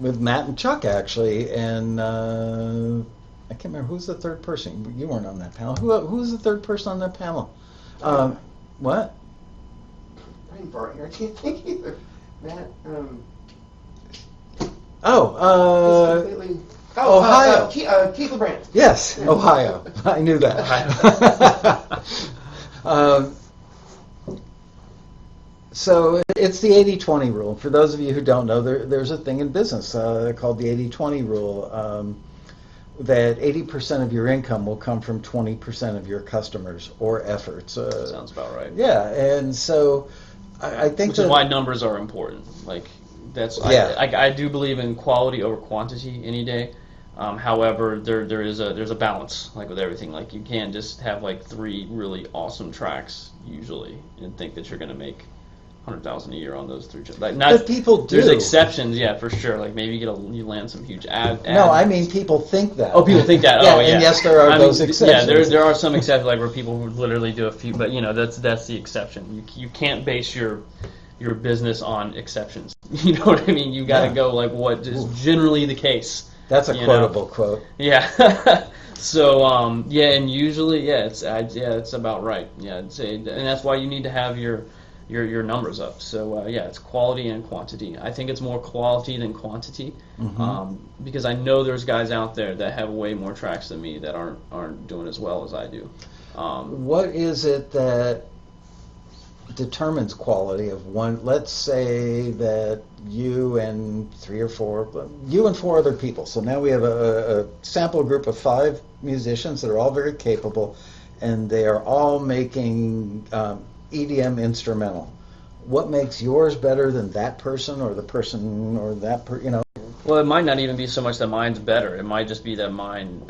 with Matt and Chuck actually, and I can't remember who's the third person. You weren't on that panel. Who was the third person on that panel? What? Brain fart here. I can't think either. Matt. Ohio. Keith LeBrand. Yes, Ohio. I knew that. So it's the 80-20 rule. For those of you who don't know, there's a thing in business called the 80-20 rule, that 80% of your income will come from 20% of your customers or efforts. Sounds about right. Yeah, and so I think which is why numbers are important. Like that's I do believe in quality over quantity any day. However, there's a balance, like with everything. Like you can't just have like 3 really awesome tracks usually and think that you're going to make $100,000 a year on those 3 tracks. Like but people do. There's exceptions, yeah, for sure. Like maybe you land some huge ad. No, I mean people think that. Oh, people think that. Yeah, and yes, there are those exceptions. Yeah, there are some exceptions, like where people would literally do a few, but that's the exception. You can't base your business on exceptions. You know what I mean? You got to go like what is generally the case. That's a quotable quote. Yeah. So and usually it's about right. Yeah, and that's why you need to have your numbers up. So it's quality and quantity. I think it's more quality than quantity, because I know there's guys out there that have way more tracks than me that aren't doing as well as I do. What is it that determines quality of one? Let's say that you and four other people. So now we have a sample group of 5 musicians that are all very capable, and they are all making EDM instrumental. What makes yours better than that person or the person or that? Well, it might not even be so much that mine's better. It might just be that mine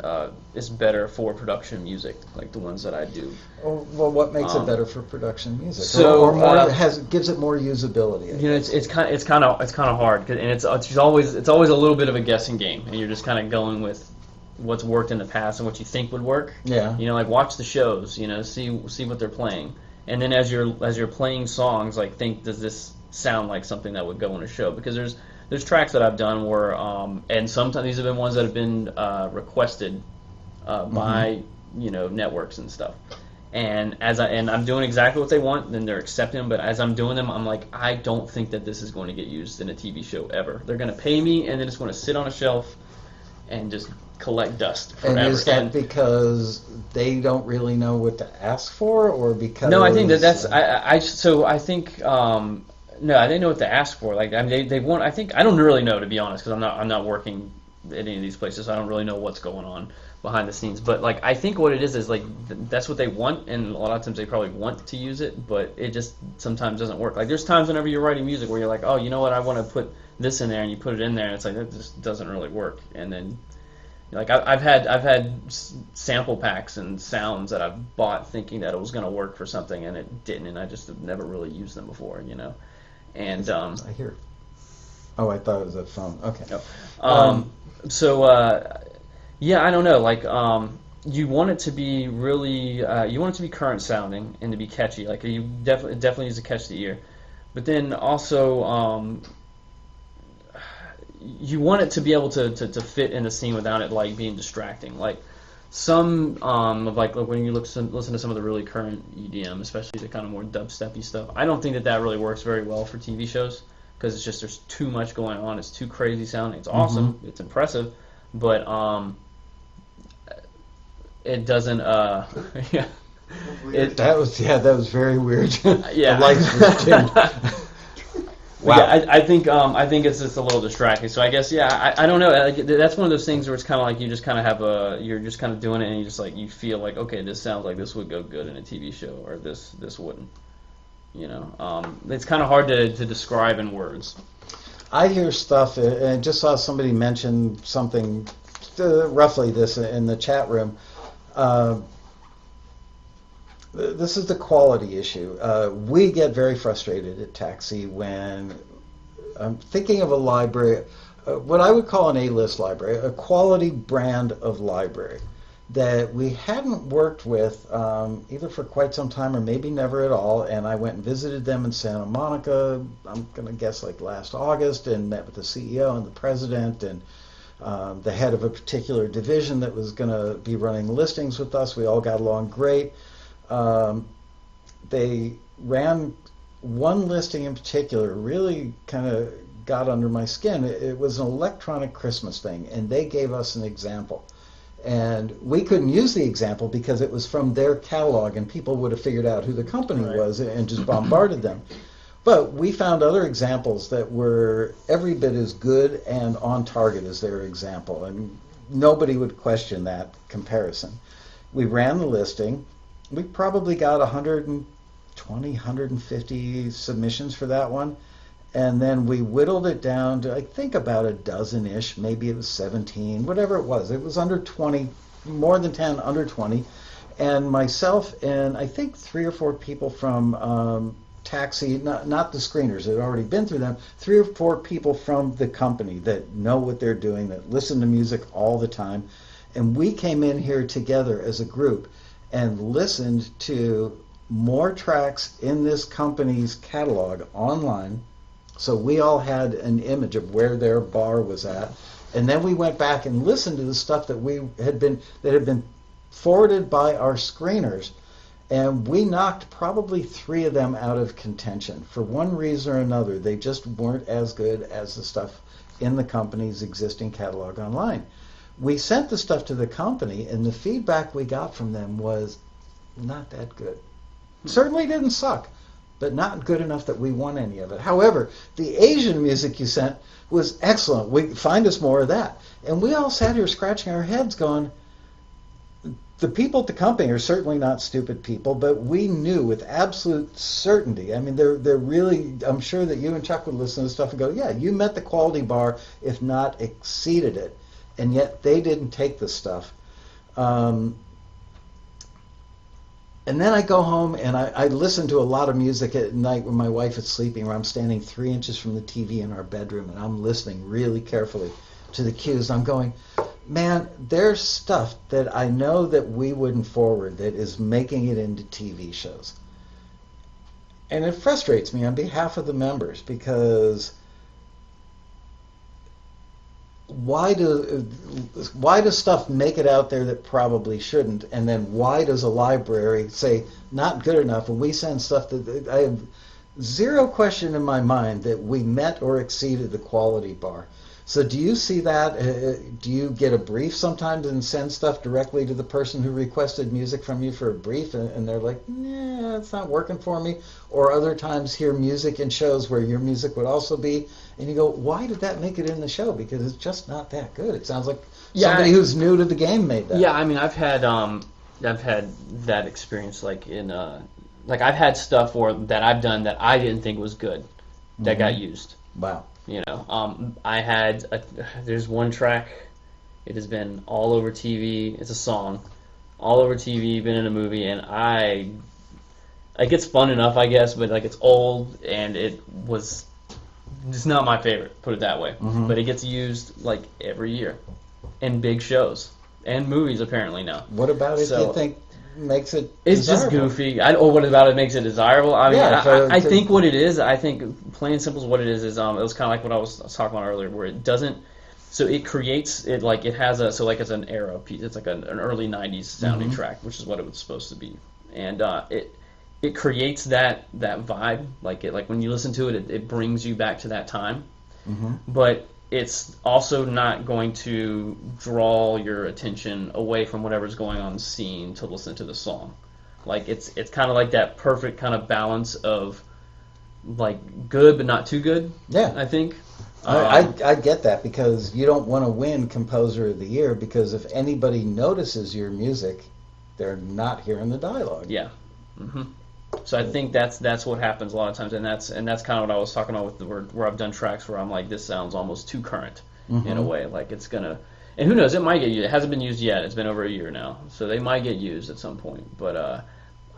is better for production music, like the ones that I do. Well, what makes it better for production music? So, or more gives it more usability? It's kind of hard, and it's always a little bit of a guessing game, and you're just kind of going with what's worked in the past and what you think would work. Yeah. Like watch the shows, see what they're playing, and then as you're playing songs, like think, does this sound like something that would go in a show? Because there's tracks that I've done where, and sometimes these have been ones that have been requested by networks and stuff. And I'm doing exactly what they want, then they're accepting them. But as I'm doing them, I'm like, I don't think that this is going to get used in a TV show ever. They're going to pay me, and then it's going to sit on a shelf and just collect dust forever. And is that because they don't really know what to ask for, or because? No, I think that's I think. No, I didn't know what to ask for. Like, I mean, they want. I think I don't really know, to be honest, because I'm not working at any of these places. So I don't really know what's going on behind the scenes. But like, I think what it is like that's what they want, and a lot of times they probably want to use it, but it just sometimes doesn't work. Like, there's times whenever you're writing music where you're like, oh, you know what, I want to put this in there, and you put it in there, and it's like that just doesn't really work. And then, like, I've had sample packs and sounds that I've bought thinking that it was going to work for something, and it didn't, and I just have never really used them before, And I hear. Oh, I thought it was a phone. Okay. No. Yeah, I don't know. Like, you want it to be really, you want it to be current sounding and to be catchy. Like, you definitely needs to catch the ear, but then also, you want it to be able to fit in the scene without it like being distracting. Like some like when you listen to some of the really current EDM, especially the kind of more dubstepy stuff, I don't think that really works very well for TV shows because it's just there's too much going on. It's too crazy sounding. It's awesome. It's impressive, but it doesn't. Yeah. That was very weird. Yeah. The lights were dimmed. Wow. Yeah, I think it's just a little distracting. So I guess I don't know. Like, that's one of those things where it's kind of like you just kind of you're just kind of doing it and you just like you feel like, okay, this sounds like this would go good in a TV show or this wouldn't. It's kind of hard to describe in words. I hear stuff, and I just saw somebody mention something roughly this in the chat room. This is the quality issue. We get very frustrated at Taxi when I'm thinking of a library, what I would call an A-list library, a quality brand of library that we hadn't worked with either for quite some time or maybe never at all. And I went and visited them in Santa Monica, I'm going to guess like last August, and met with the CEO and the president and the head of a particular division that was going to be running listings with us. We all got along great. They ran one listing in particular, really kind of got under my skin. It was an electronic Christmas thing, and they gave us an example. And we couldn't use the example because it was from their catalog, and people would have figured out who the company was and just bombarded them. But we found other examples that were every bit as good and on target as their example, and nobody would question that comparison. We ran the listing. We probably got 120, 150 submissions for that one. And then we whittled it down to, I think, about a dozen-ish. Maybe it was 17, whatever it was. It was under 20, more than 10, under 20. And myself and I think 3 or 4 people from Taxi, not the screeners, that had already been through them, 3 or 4 people from the company that know what they're doing, that listen to music all the time. And we came in here together as a group and listened to more tracks in this company's catalog online, so we all had an image of where their bar was at, and then we went back and listened to the stuff that had been forwarded by our screeners, and we knocked probably 3 of them out of contention. For one reason or another, they just weren't as good as the stuff in the company's existing catalog online. We sent the stuff to the company, and the feedback we got from them was, not that good. Certainly didn't suck, but not good enough that we want any of it. However, the Asian music you sent was excellent. We find us more of that. And we all sat here scratching our heads going, the people at the company are certainly not stupid people, but we knew with absolute certainty. I mean, they're really, I'm sure that you and Chuck would listen to this stuff and go, yeah, you met the quality bar, if not exceeded it. And yet they didn't take the stuff. And then I go home and I listen to a lot of music at night when my wife is sleeping, where I'm standing 3 inches from the TV in our bedroom and I'm listening really carefully to the cues. I'm going, man, there's stuff that I know that we wouldn't forward that is making it into TV shows. And it frustrates me on behalf of the members, because why does stuff make it out there that probably shouldn't, and then why does a library say not good enough, and we send stuff that I have zero question in my mind that we met or exceeded the quality bar. So do you see that? Do you get a brief sometimes and send stuff directly to the person who requested music from you for a brief, and they're like, nah, it's not working for me? Or other times hear music in shows where your music would also be, and you go, why did that make it in the show? Because it's just not that good. It sounds like somebody who's new to the game made that. Yeah, I mean, I've had that experience, like in like I've had stuff that I've done that I didn't think was good that got used. Wow. You know, there's one track, it has been all over TV, it's a song, all over TV, been in a movie, and like, it's fun enough, I guess, but like, it's old, and it's not my favorite, put it that way. But it gets used like every year in big shows and movies apparently now. What about it, do you think makes it It's desirable? just goofy. Or what about it makes it desirable? I mean, I think what it is, I think plain and simple is what it is it was kind of like what I was talking about earlier, where it doesn't, so it creates, it like it has a, so like it's an era piece, it's like an early 90s sounding track, which is what it was supposed to be. And it creates that vibe, like when you listen to it, it brings you back to that time. But it's also not going to draw your attention away from whatever's going on in the scene to listen to the song. Like it's kind of like that perfect kind of balance of like good but not too good. Yeah, I think. I get that, because you don't want to win Composer of the Year, because if anybody notices your music, they're not hearing the dialogue. Yeah. So I think that's what happens a lot of times, and that's kind of what I was talking about with the word, where I've done tracks where I'm like, this sounds almost too current in a way, like it's gonna, and who knows, it might get used. It hasn't been used yet. It's been over a year now, so they might get used at some point. But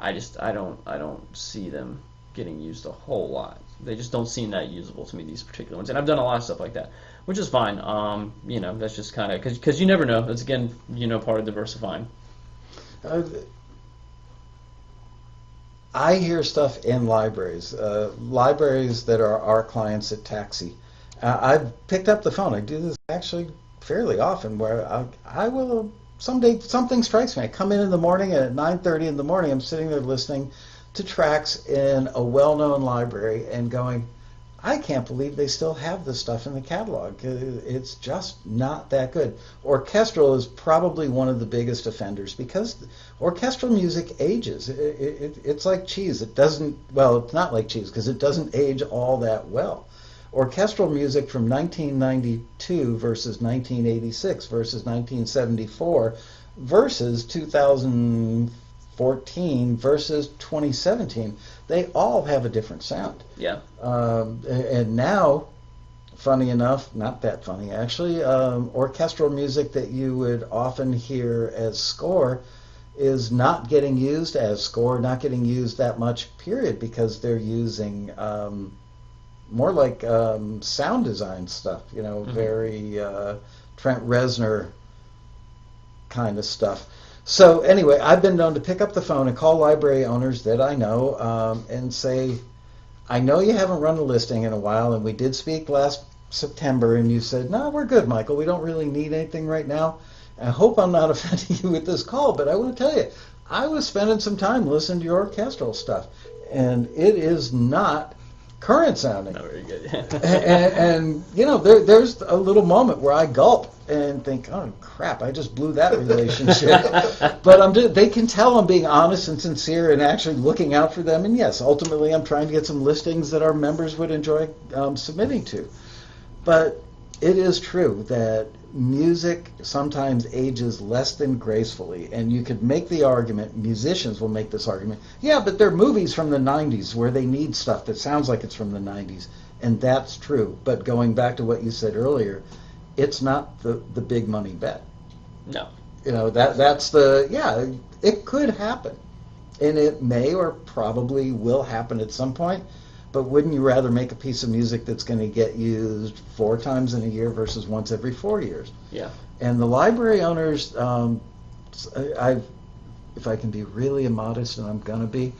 I don't see them getting used a whole lot. They just don't seem that usable to me, these particular ones. And I've done a lot of stuff like that, which is fine. You know, that's just kind of because you never know. That's again, part of diversifying. I hear stuff in libraries that are our clients at Taxi. I've picked up the phone. I do this actually fairly often, where I will, someday something strikes me. I come in the morning, and at 9:30 in the morning, I'm sitting there listening to tracks in a well-known library and going, I can't believe they still have this stuff in the catalog. It's just not that good. Orchestral is probably one of the biggest offenders, because orchestral music ages. It's like cheese. It doesn't, well, it's not like cheese, because it doesn't age all that well. Orchestral music from 1992 versus 1986 versus 1974 versus 2014 versus 2017, they all have a different sound. Yeah. And now, funny enough, not that funny actually, orchestral music that you would often hear as score is not getting used as score, not getting used that much, period, because they're using more like sound design stuff, very Trent Reznor kind of stuff. So anyway, I've been known to pick up the phone and call library owners that I know and say, I know you haven't run a listing in a while, and we did speak last September, and you said, no, we're good, Michael. We don't really need anything right now. I hope I'm not offending you with this call, but I want to tell you, I was spending some time listening to your orchestral stuff, and it is not current sounding. Not very good. and there's a little moment where I gulp, and think, oh crap, I just blew that relationship. But they can tell I'm being honest and sincere and actually looking out for them. And yes, ultimately I'm trying to get some listings that our members would enjoy submitting to. But it is true that music sometimes ages less than gracefully, and you could make the argument, musicians will make this argument, yeah, but there are movies from the 90s where they need stuff that sounds like it's from the 90s, and that's true. But going back to what you said earlier, it's not the big money bet. No. Yeah, it could happen, and it may or probably will happen at some point. But wouldn't you rather make a piece of music that's going to get used 4 times in a year versus once every 4 years? Yeah. And the library owners, if I can be really immodest, and I'm going to be,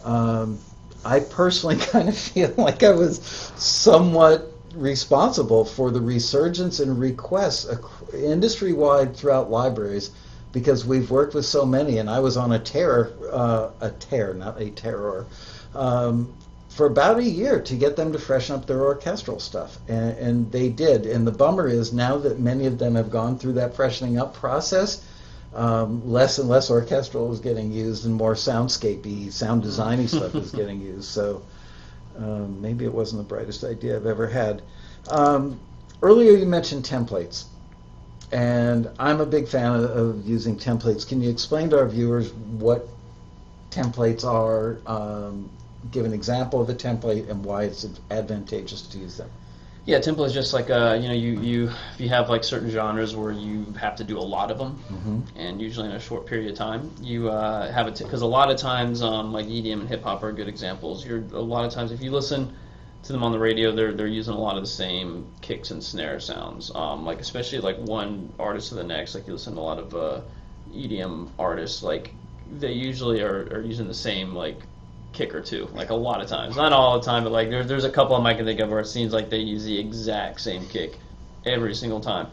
I personally kind of feel like I was somewhat responsible for the resurgence in requests industry-wide throughout libraries, because we've worked with so many, and I was on a tear, not a terror, for about a year to get them to freshen up their orchestral stuff, and they did. And the bummer is now that many of them have gone through that freshening up process, less and less orchestral is getting used, and more soundscapey, sound designy stuff is getting used. So maybe it wasn't the brightest idea I've ever had. Earlier you mentioned templates, and I'm a big fan of using templates. Can you explain to our viewers what templates are? Give an example of a template and why it's advantageous to use them. Yeah, template is just like you if you have like certain genres where you have to do a lot of them, and usually in a short period of time, you have it because a lot of times like EDM and hip hop are good examples. A lot of times if you listen to them on the radio, they're using a lot of the same kicks and snare sounds. Like especially like one artist to the next. Like you listen to a lot of EDM artists, like they usually are using the same like kick or two, like a lot of times, not all the time, but like there's a couple of them I can think of where it seems like they use the exact same kick every single time,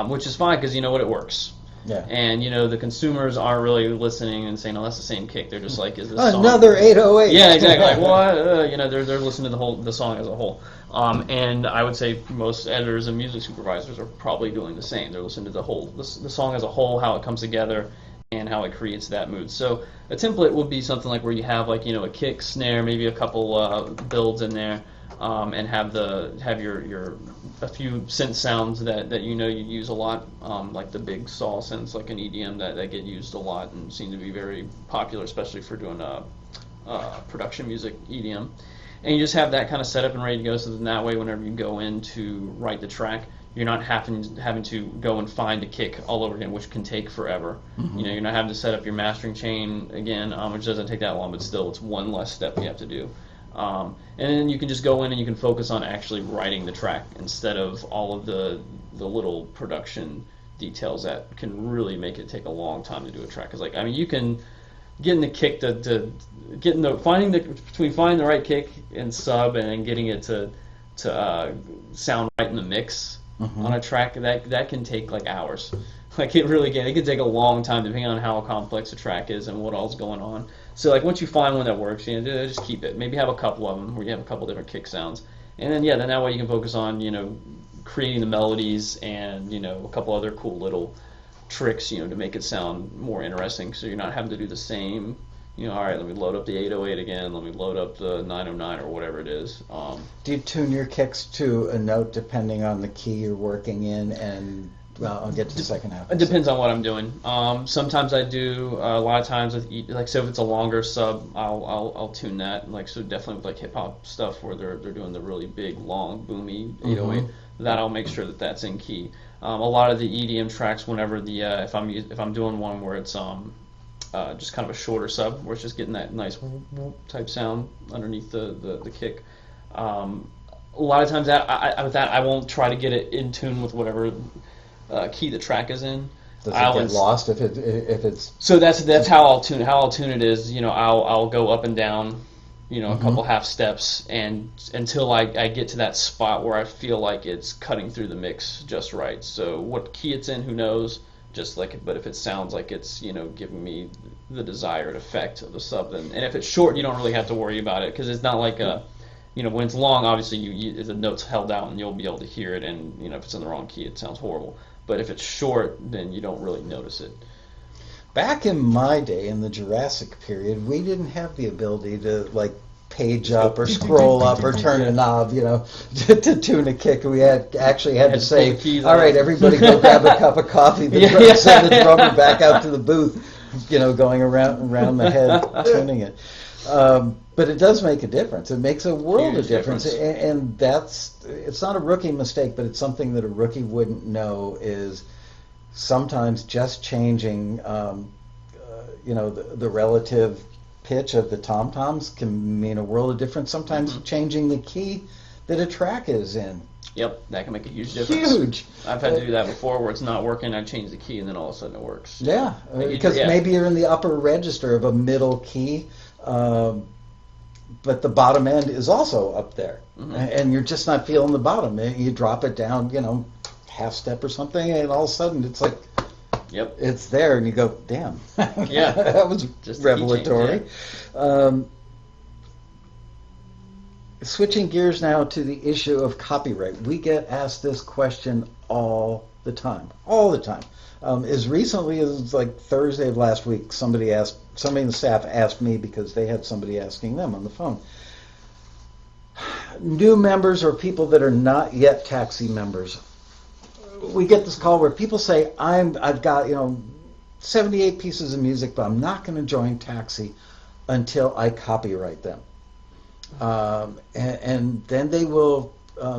which is fine because you know what, it works. Yeah. And the consumers aren't really listening and saying, "Oh, that's the same kick." They're just like, "Is this song?" Another 808? Yeah, exactly. Like, well, they're listening to the song as a whole. And I would say most editors and music supervisors are probably doing the same. They're listening to the song as a whole, how it comes together, and how it creates that mood. So a template would be something like where you have like a kick, snare, maybe a couple builds in there, and have your a few synth sounds that you use a lot, like the big saw synths, like an EDM that get used a lot and seem to be very popular, especially for doing production music EDM. And you just have that kind of set up and ready to go, so that way whenever you go in to write the track, you're not having to go and find a kick all over again, which can take forever. You're not having to set up your mastering chain again, which doesn't take that long, but still, it's one less step you have to do. And then you can just go in and you can focus on actually writing the track instead of all of the little production details that can really make it take a long time to do a track. Because you can get in the kick finding the right kick and sub and then getting it to sound right in the mix. On a track that can take like hours. Like it really can. It can take a long time depending on how complex the track is and what all's going on. So like once you find one that works, just keep it. Maybe have a couple of them where you have a couple different kick sounds, and then then that way you can focus on creating the melodies and a couple other cool little tricks to make it sound more interesting. So you're not having to do the same. All right, let me load up the 808 again, let me load up the 909 or whatever it is. Do you tune your kicks to a note depending on the key you're working in? And I'll get to the second half. It depends on what I'm doing. Sometimes I do. A lot of times, so if it's a longer sub, I'll tune that. So definitely with like hip hop stuff where they're doing the really big, long, boomy 808. That I'll make sure that's in key. A lot of the EDM tracks, whenever if I'm doing one where it's just kind of a shorter sub, where it's just getting that nice type sound underneath the kick. A lot of times I won't try to get it in tune with whatever key the track is in. Does it get lost if it's? So that's how I'll tune. How I'll tune it is, I'll go up and down, a couple half steps, and until I get to that spot where I feel like it's cutting through the mix just right. So what key it's in, who knows? But if it sounds like it's giving me the desired effect of the sub, and if it's short, you don't really have to worry about it because it's not like when it's long, obviously the note's held out and you'll be able to hear it, and if it's in the wrong key, it sounds horrible. But if it's short, then you don't really notice it. Back in my day, in the Jurassic period, we didn't have the ability to like page up or scroll up or turn a knob, to tune a kick. We actually had to say, all right, everybody go grab a cup of coffee, send the drummer back out to the booth, going around the head, tuning it. But it does make a difference. It makes a world of difference. And it's not a rookie mistake, but it's something that a rookie wouldn't know is sometimes just changing, the relative pitch of the tom-toms can mean a world of difference. Sometimes changing the key that a track is in. Yep, that can make a huge difference. Huge. I've had to do that before where it's not working, I change the key, and then all of a sudden it works. Yeah, because maybe you're in the upper register of a middle key, but the bottom end is also up there, and you're just not feeling the bottom. You drop it down, half step or something, and all of a sudden it's like, it's there, and you go, damn, that was just revelatory. Switching gears now to the issue of copyright. We get asked this question all the time. As recently as like Thursday of last week, somebody in the staff asked me because they had somebody asking them on the phone. New members or people that are not yet Taxi members, we get this call where people say, I've got 78 pieces of music, but I'm not going to join Taxi until I copyright them. And then they will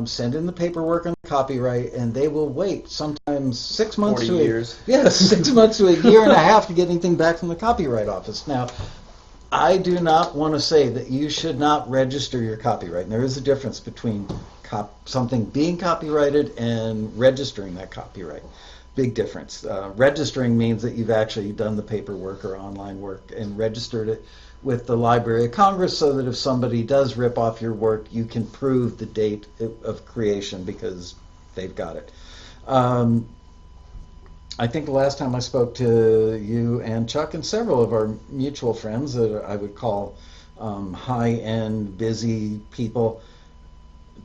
send in the paperwork on copyright, and they will wait sometimes 6 months 40 years. 6 months to a year and a half to get anything back from the Copyright Office. Now, I do not want to say that you should not register your copyright. And there is a difference between something being copyrighted and registering that copyright. Big difference. Registering means that you've actually done the paperwork or online work and registered it with the Library of Congress so that if somebody does rip off your work, you can prove the date of creation because they've got it. I think the last time I spoke to you and Chuck and several of our mutual friends that I would call high-end, busy people,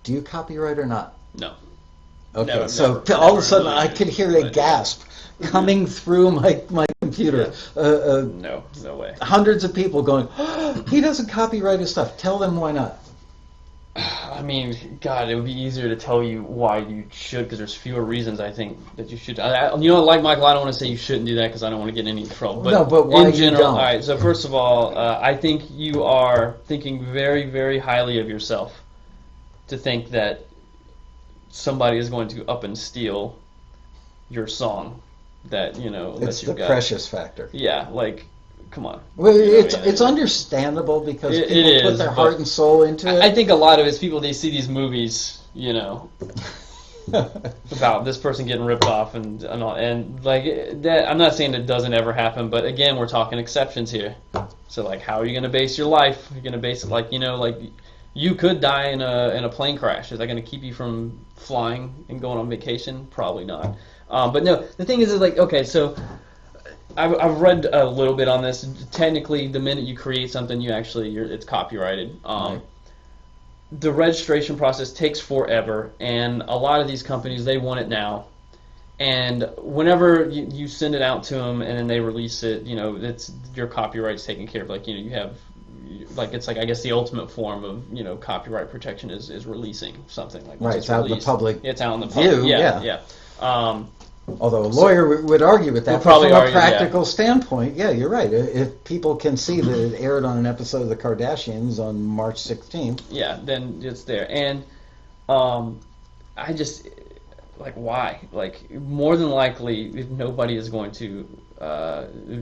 do you copyright or not? No. Okay, never, so never, all of a sudden really I could hear a gasp coming through my computer. No way. Hundreds of people going, oh, he doesn't copyright his stuff. Tell them why not. I mean, God, it would be easier to tell you why you should, because there's fewer reasons I think that you should. Like Michael, I don't want to say you shouldn't do that because I don't want to get in any trouble. But no, but why in general, you don't? All right. So first of all, I think you are thinking very, very highly of yourself to think that somebody is going to up and steal your song that It's that the you've got. precious factor. Yeah, like, come on. Well, it's understandable because people put their heart and soul into it. I think a lot of it's people, they see these movies, about this person getting ripped off and like that. I'm not saying it doesn't ever happen, but again, we're talking exceptions here. So like, how are you going to base your life? You're going to base it like you could die in a plane crash. Is that going to keep you from flying and going on vacation? Probably not. But no, the thing is like, okay, so I've read a little bit on this. Technically, the minute you create something, it's copyrighted. Right. The registration process takes forever, and a lot of these companies, they want it now. And whenever you send it out to them and then they release it, it's your copyright's taken care of. Like, you have, like, it's like, I guess the ultimate form of copyright protection is releasing something. Like, right, it's out in the public. It's out in the public. View, Yeah. Although a lawyer would argue with that, but probably from a argue, practical standpoint, yeah, you're right. If people can see that it aired on an episode of The Kardashians on March 16th. Yeah, then it's there. And I just, like, why? Like, more than likely, nobody is going to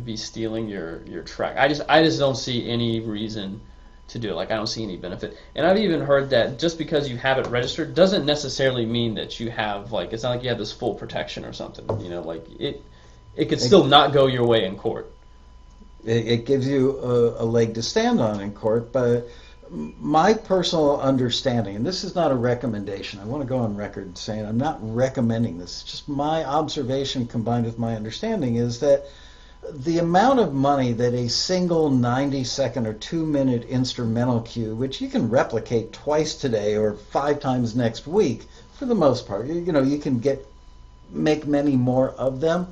be stealing your track. I just don't see any reason to do it. Like, I don't see any benefit. And I've even heard that just because you have it registered doesn't necessarily mean that you have, like, it's not like you have this full protection or something. Like, it could still not go your way in court. It gives you a leg to stand on in court, but my personal understanding, and this is not a recommendation, I want to go on record saying I'm not recommending this, it's just my observation combined with my understanding, is that the amount of money that a single 90-second or 2-minute instrumental cue, which you can replicate twice today or 5 times next week, for the most part, you can make many more of them,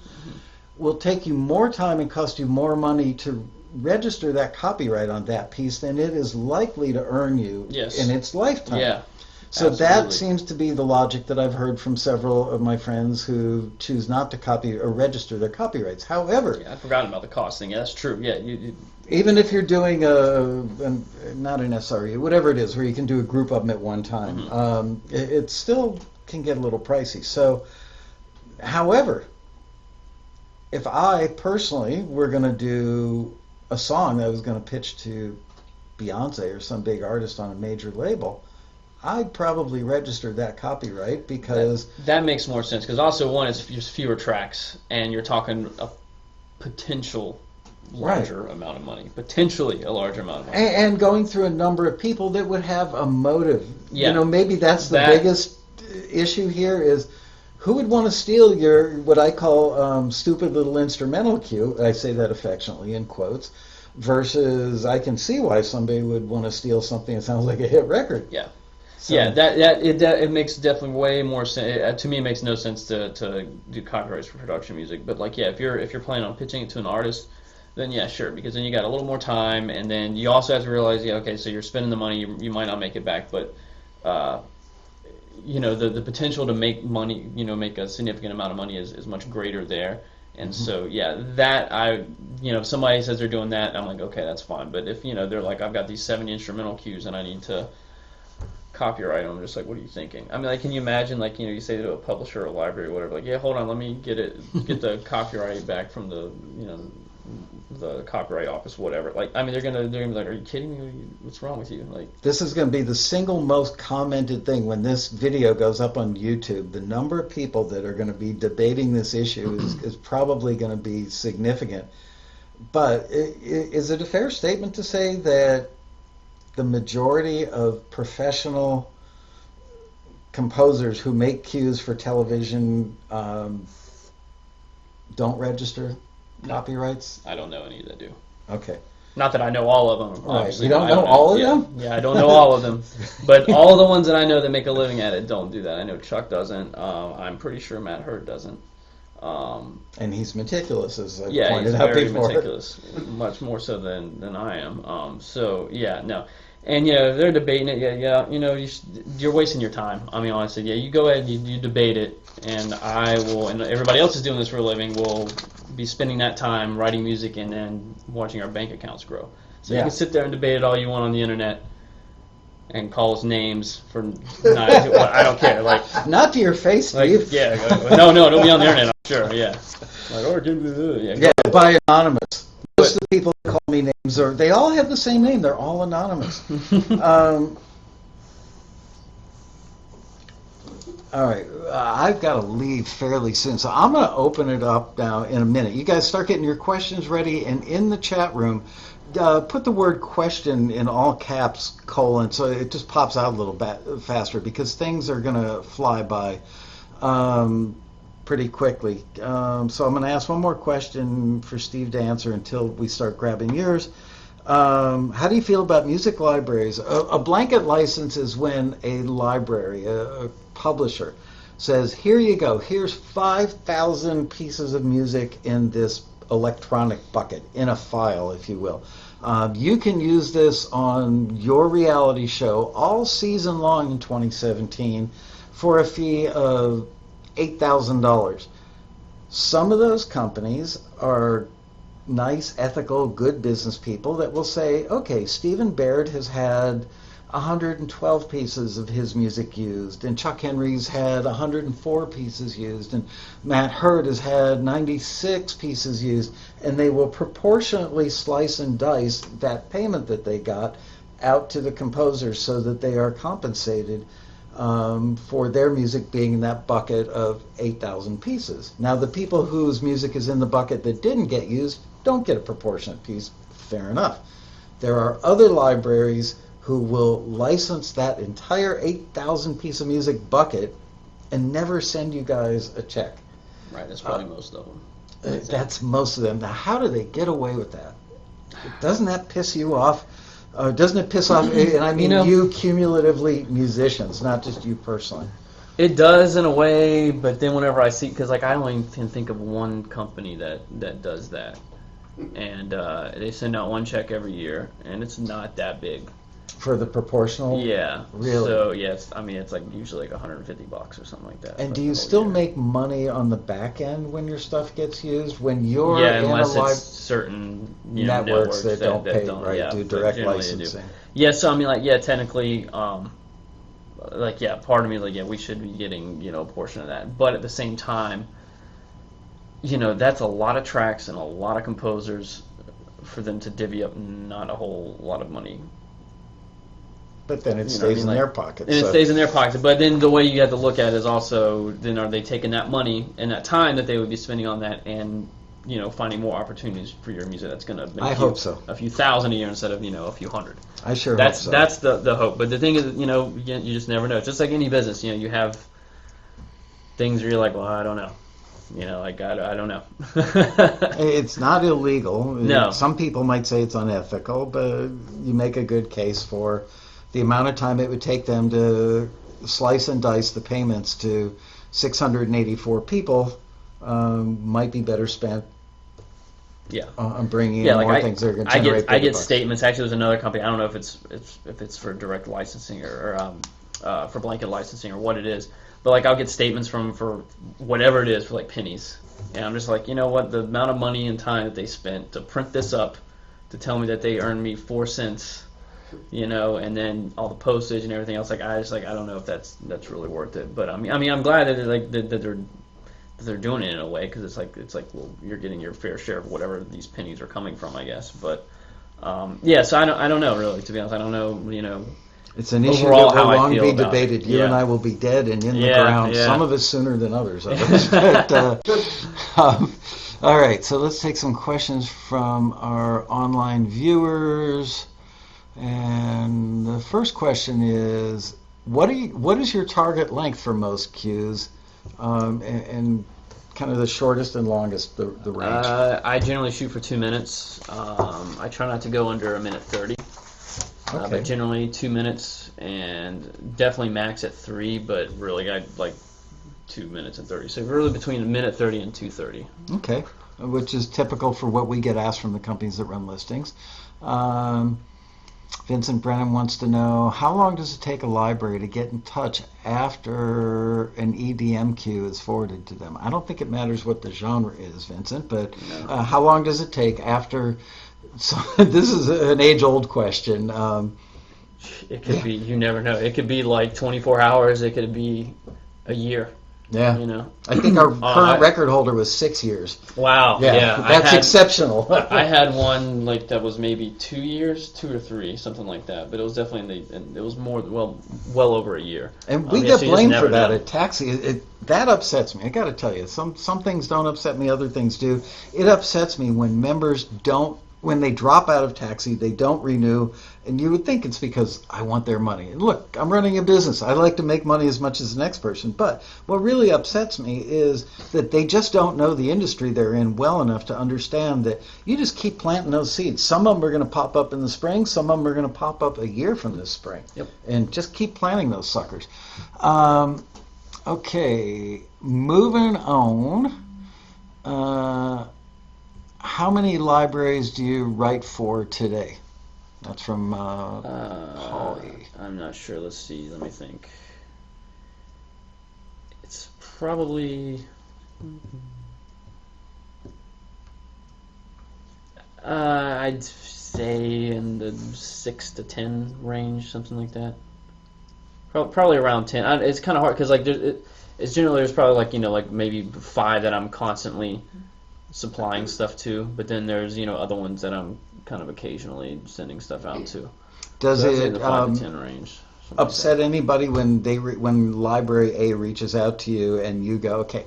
will take you more time and cost you more money to register that copyright on that piece than it is likely to earn you in its lifetime. Yeah. So Absolutely. that seems to be the logic that I've heard from several of my friends who choose not to copy or register their copyrights. However, I'd forgotten about the cost thing. Yeah, that's true. Yeah, even if you're doing not an SRE, whatever it is, where you can do a group of them at one time, it still can get a little pricey. So, however, if I personally were going to do a song that I was going to pitch to Beyonce or some big artist on a major label, I'd probably register that copyright because that makes more sense. Because also, one, it's just fewer tracks, and you're talking a potential larger amount of money, potentially a larger amount of money, and going through a number of people that would have a motive. Yeah. Maybe that's the biggest issue here is who would want to steal your what I call stupid little instrumental cue. I say that affectionately in quotes. Versus, I can see why somebody would want to steal something that sounds like a hit record. Yeah. So, yeah, it makes definitely way more sense. To me, it makes no sense to do copyrights for production music. But if you're planning on pitching it to an artist, then yeah, sure, because then you got a little more time, and then you also have to realize, okay, so you're spending the money, you might not make it back, but the potential to make money, make a significant amount of money is much greater there. And so, yeah, that if somebody says they're doing that, I'm like, okay, that's fine. But if, they're like, I've got these 70 instrumental cues and I need to copyright them, I'm just like, what are you thinking? I mean, can you imagine, you say to a publisher or a library or whatever, yeah, hold on, let me get the copyright back from the copyright office, whatever. They're gonna be like, are you kidding me? What's wrong with you? This is going to be the single most commented thing when this video goes up on YouTube. The number of people that are going to be debating this issue is probably going to be significant. But is it a fair statement to say that the majority of professional composers who make cues for television don't register copyrights? I don't know any that do. Okay. Not that I know all of them. Right. You don't know all of them? Yeah, I don't know all of them. But all the ones that I know that make a living at it don't do that. I know Chuck doesn't. I'm pretty sure Matt Hurd doesn't. And he's meticulous, as I he's pointed out very before. meticulous, much more so than I am. So yeah, no. And they're debating it. You're wasting your time. I mean, honestly, you go ahead, you debate it, and I will, and everybody else is doing this for a living, will be spending that time writing music and then watching our bank accounts grow. So you can sit there and debate it all you want on the internet and call us names for I don't care. Not to your face, Steve. No, it'll be on the internet, I'm sure. Yeah. By anonymous. Most of the people that call me names they all have the same name. They're all anonymous. All right, I've got to leave fairly soon, so I'm going to open it up now in a minute. You guys start getting your questions ready, and in the chat room, put the word question in all caps, so it just pops out a little bit faster, because things are going to fly by pretty quickly. So I'm going to ask one more question for Steve to answer until we start grabbing yours. How do you feel about music libraries? A blanket license is when a library, a publisher, says, here you go, here's 5,000 pieces of music in this electronic bucket, in a file, if you will. You can use this on your reality show all season long in 2017 for a fee of $8,000. Some of those companies are nice, ethical, good business people that will say, okay, Stephen Baird has had 112 pieces of his music used, and Chuck Henry's had 104 pieces used, and Matt Hurd has had 96 pieces used, and they will proportionately slice and dice that payment that they got out to the composers so that they are compensated for their music being in that bucket of 8,000 pieces. Now, the people whose music is in the bucket that didn't get used don't get a proportionate piece. Fair enough. There are other libraries who will license that entire 8,000 piece of music bucket and never send you guys a check. Right, that's probably most of them. That's most of them. Now, how do they get away with that? Doesn't that piss you off? Doesn't it piss off? And I mean you cumulatively musicians, not just you personally. It does in a way, but then whenever I see, because like I only can think of one company that does that, and they send out one check every year, and it's not that big. For the proportional? Yeah. Really? So yes, I mean it's like usually like $150 or something like that. And do you still make money on the back end when your stuff gets used? When you're yeah, in unless a it's certain networks that don't pay, right? Yeah, Do but direct generally they do. licensing. Yeah, so I mean like yeah, technically, like yeah, part of me is like yeah, we should be getting a portion of that, but at the same time, that's a lot of tracks and a lot of composers for them to divvy up not a whole lot of money. But then it stays in their pockets. And it stays in their pockets. But then the way you have to look at it is also, then are they taking that money and that time that they would be spending on that and, finding more opportunities for your music that's going to make hope so. A few thousand a year instead of, a few hundred. I sure That's hope so. That's the hope. But the thing is, you just never know. Just like any business, you have things where you're like, well, I don't know. Like I don't know. It's not illegal. No. Some people might say it's unethical, but you make a good case for the amount of time it would take them to slice and dice the payments to 684 people might be better spent on bringing in more things that are going to generate I get bucks. statements. Actually, there's another company. I don't know if it's for direct licensing or for blanket licensing or what it is. But like I'll get statements for whatever it is for like pennies, and I'm just like, you know what? The amount of money and time that they spent to print this up, to tell me that they earned me 4 cents. And then all the postage and everything else. Like I don't know if that's really worth it. But I mean, I'm glad that they're doing it in a way, because it's like well, you're getting your fair share of whatever these pennies are coming from, I guess. But yeah, so I don't know really, to be honest. I don't know. It's an issue overall that will how I long feel be about debated. it. You Yeah. and I will be dead and in the Yeah, ground. yeah. Some of us sooner than others. But, all right, so let's take some questions from our online viewers. And the first question is, what is your target length for most cues, and kind of the shortest and longest, the range? I generally shoot for 2 minutes. I try not to go under 1:30. Okay. But generally 2 minutes, and definitely max at 3. But really, I like 2 minutes and 30. So really between 1:30 and 2:30. Okay, which is typical for what we get asked from the companies that run listings. Vincent Brennan wants to know, how long does it take a library to get in touch after an EDM cue is forwarded to them? I don't think it matters what the genre is, Vincent, but how long does it take after? So this is an age-old question. It could be, you never know. It could be like 24 hours. It could be a year. Yeah. I think our current record holder was 6 years. Wow. Yeah. That's exceptional. I had one like that was maybe 2 years, 2 or 3, something like that. But it was definitely it was more well over a year. And we get blamed for that at Taxi. That upsets me. I got to tell you, some things don't upset me, other things do. It upsets me when members when they drop out of Taxi, they don't renew, and you would think it's because I want their money. And look, I'm running a business. I like to make money as much as the next person. But what really upsets me is that they just don't know the industry they're in well enough to understand that you just keep planting those seeds. Some of them are going to pop up in the spring. Some of them are going to pop up a year from this spring. Yep. And just keep planting those suckers. Okay, moving on. How many libraries do you write for today? That's from Polly. I'm not sure. Let's see. Let me think. It's probably. I'd say in the 6 to 10 range, something like that. Probably around 10. It's kind of hard because like it's generally there's probably like maybe 5 that I'm constantly supplying stuff to, but then there's other ones that I'm kind of occasionally sending stuff out to. Does So I'd say it the 5 to 10 range? upset anybody when when Library A reaches out to you and you go, okay,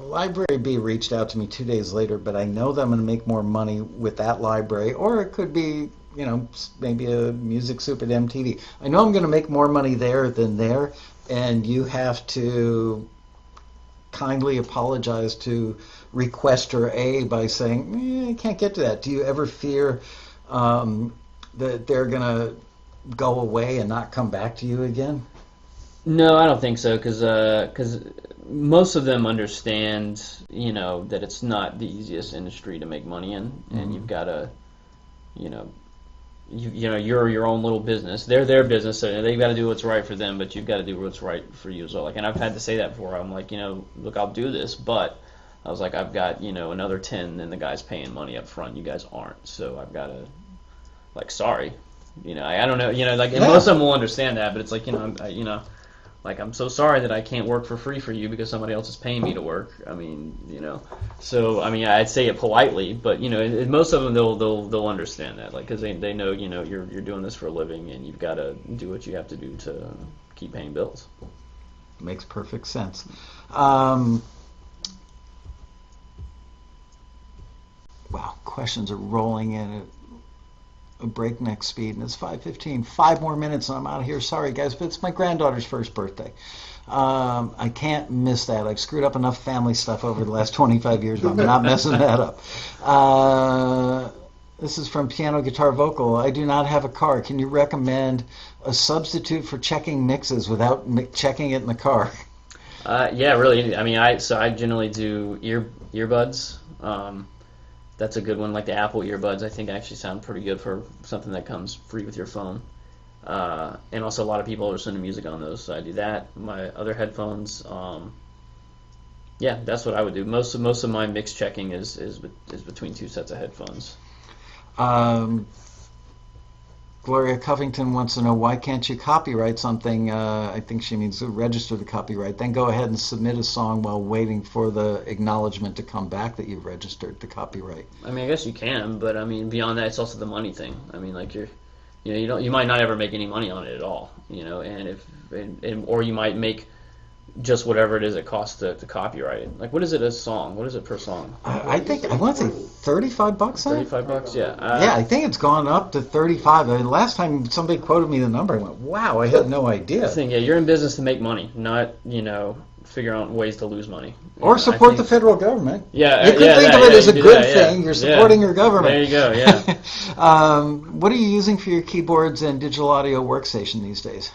Library B reached out to me 2 days later, but I know that I'm going to make more money with that library, or it could be maybe a Music Soup at MTV. I know I'm going to make more money there than there, and you have to kindly apologize to requester A by saying, I can't get to that? Do you ever fear that they're going to go away and not come back to you again? No, I don't think so, because most of them understand, that it's not the easiest industry to make money in, and you've got to, you know, you're your own little business. They're their business, so they've got to do what's right for them, but you've got to do what's right for you as well. Like, and I've had to say that before. I'm like, look, I'll do this, but I was like, I've got, another 10, and the guy's paying money up front. You guys aren't, so I've got to, like, sorry. I don't know, like, and most of them will understand that, but it's like, like, I'm so sorry that I can't work for free for you because somebody else is paying me to work. I mean, so I mean, I'd say it politely, but most of them they'll understand that, like, because they know you're doing this for a living and you've got to do what you have to do to keep paying bills. Makes perfect sense. Wow, questions are rolling in at a breakneck speed, and it's 5:15. 5 more minutes and I'm out of here. Sorry, guys, but it's my granddaughter's first birthday. I can't miss that. I've screwed up enough family stuff over the last 25 years, but I'm not messing that up. This is from Piano Guitar Vocal. I do not have a car. Can you recommend a substitute for checking mixes without checking it in the car? Yeah, really. I mean, I generally do earbuds. That's a good one, like the Apple earbuds. I think actually sound pretty good for something that comes free with your phone. And also a lot of people are listening to music on those, so I do that. My other headphones, yeah, that's what I would do. Most of my mix checking is between 2 sets of headphones. Gloria Covington wants to know, why can't you copyright something? I think she means register the copyright, then go ahead and submit a song while waiting for the acknowledgement to come back that you've registered the copyright. I mean, I guess you can, but I mean, beyond that, it's also the money thing. I mean, like, you might not ever make any money on it at all, or you might make just whatever it is it costs to copyright it. Like, what is it a song? What is it per song? I think I want to say $35. $35, yeah. Yeah, I think it's gone up to 35. I mean, last time somebody quoted me the number, I went, "Wow, I had no idea." The thing, yeah, you're in business to make money, not figure out ways to lose money. Or support the federal government. Yeah, you could think of it as a good thing. You're supporting your government. There you go. Yeah. What are you using for your keyboards and digital audio workstation these days?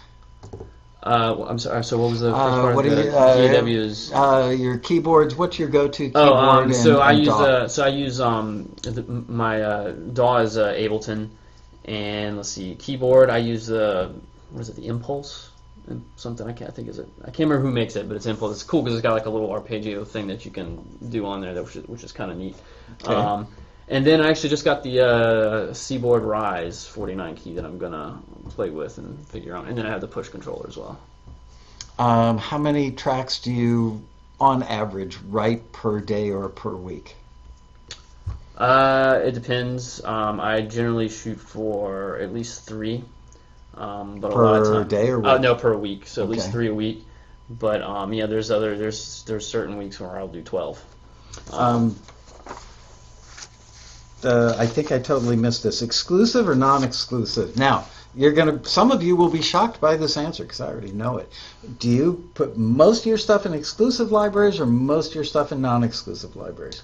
I'm sorry. So what was the first part? What are you? Your keyboards. What's your go-to keyboard? I use my DAW is Ableton, and let's see, keyboard. I use the Impulse, something I can't remember who makes it, but it's Impulse. It's cool because it's got like a little arpeggio thing that you can do on there, which is kind of neat. Okay. And then I actually just got the Seaboard Rise 49 key that I'm gonna play with and figure out. And then I have the push controller as well. How many tracks do you, on average, write per day or per week? It depends. I generally shoot for at least 3. But per a lot of time, day or week? No, per week. So at least 3 a week. But yeah, there's certain weeks where I'll do 12. I think I totally missed this. Exclusive or non-exclusive? Now, some of you will be shocked by this answer because I already know it. Do you put most of your stuff in exclusive libraries or most of your stuff in non-exclusive libraries?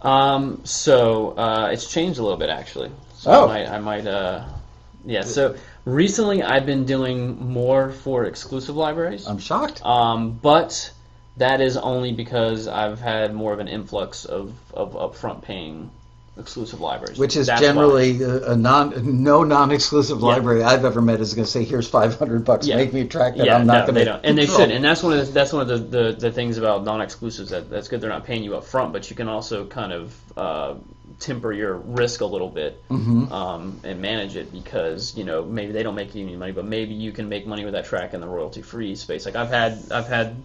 So it's changed a little bit actually. So I might yeah. So recently I've been doing more for exclusive libraries. I'm shocked. But that is only because I've had more of an influx of upfront paying exclusive libraries, which is generally no non-exclusive library I've ever met is going to say, "Here's $500, make me a track that I'm not going to." They don't, and they should. And that's one of the things about non-exclusives that's good. They're not paying you up front, but you can also kind of temper your risk a little bit and manage it because maybe they don't make you any money, but maybe you can make money with that track in the royalty-free space. Like I've had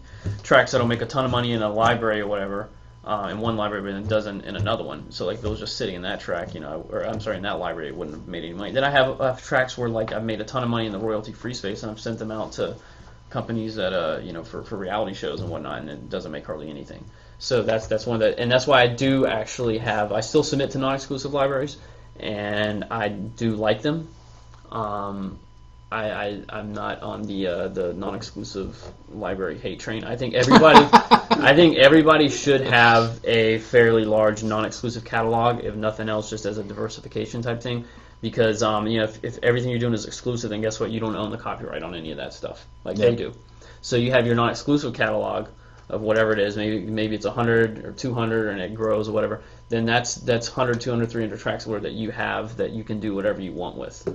tracks that'll make a ton of money in a library or whatever. In one library, but it doesn't in another one. So like those just sitting in that track, in that library, it wouldn't have made any money. Then I have tracks where like I've made a ton of money in the royalty-free space, and I've sent them out to companies that for reality shows and whatnot, and it doesn't make hardly anything. So that's one of the, and that's why I do actually I still submit to non-exclusive libraries, and I do like them. I'm not on the non-exclusive library hate train. I think everybody should have a fairly large non-exclusive catalog, if nothing else, just as a diversification type thing. Because if everything you're doing is exclusive, then guess what? You don't own the copyright on any of that stuff, like they do. So you have your non-exclusive catalog of whatever it is. Maybe it's 100 or 200, and it grows or whatever. Then that's 100, 200, 300 tracks that you have that you can do whatever you want with.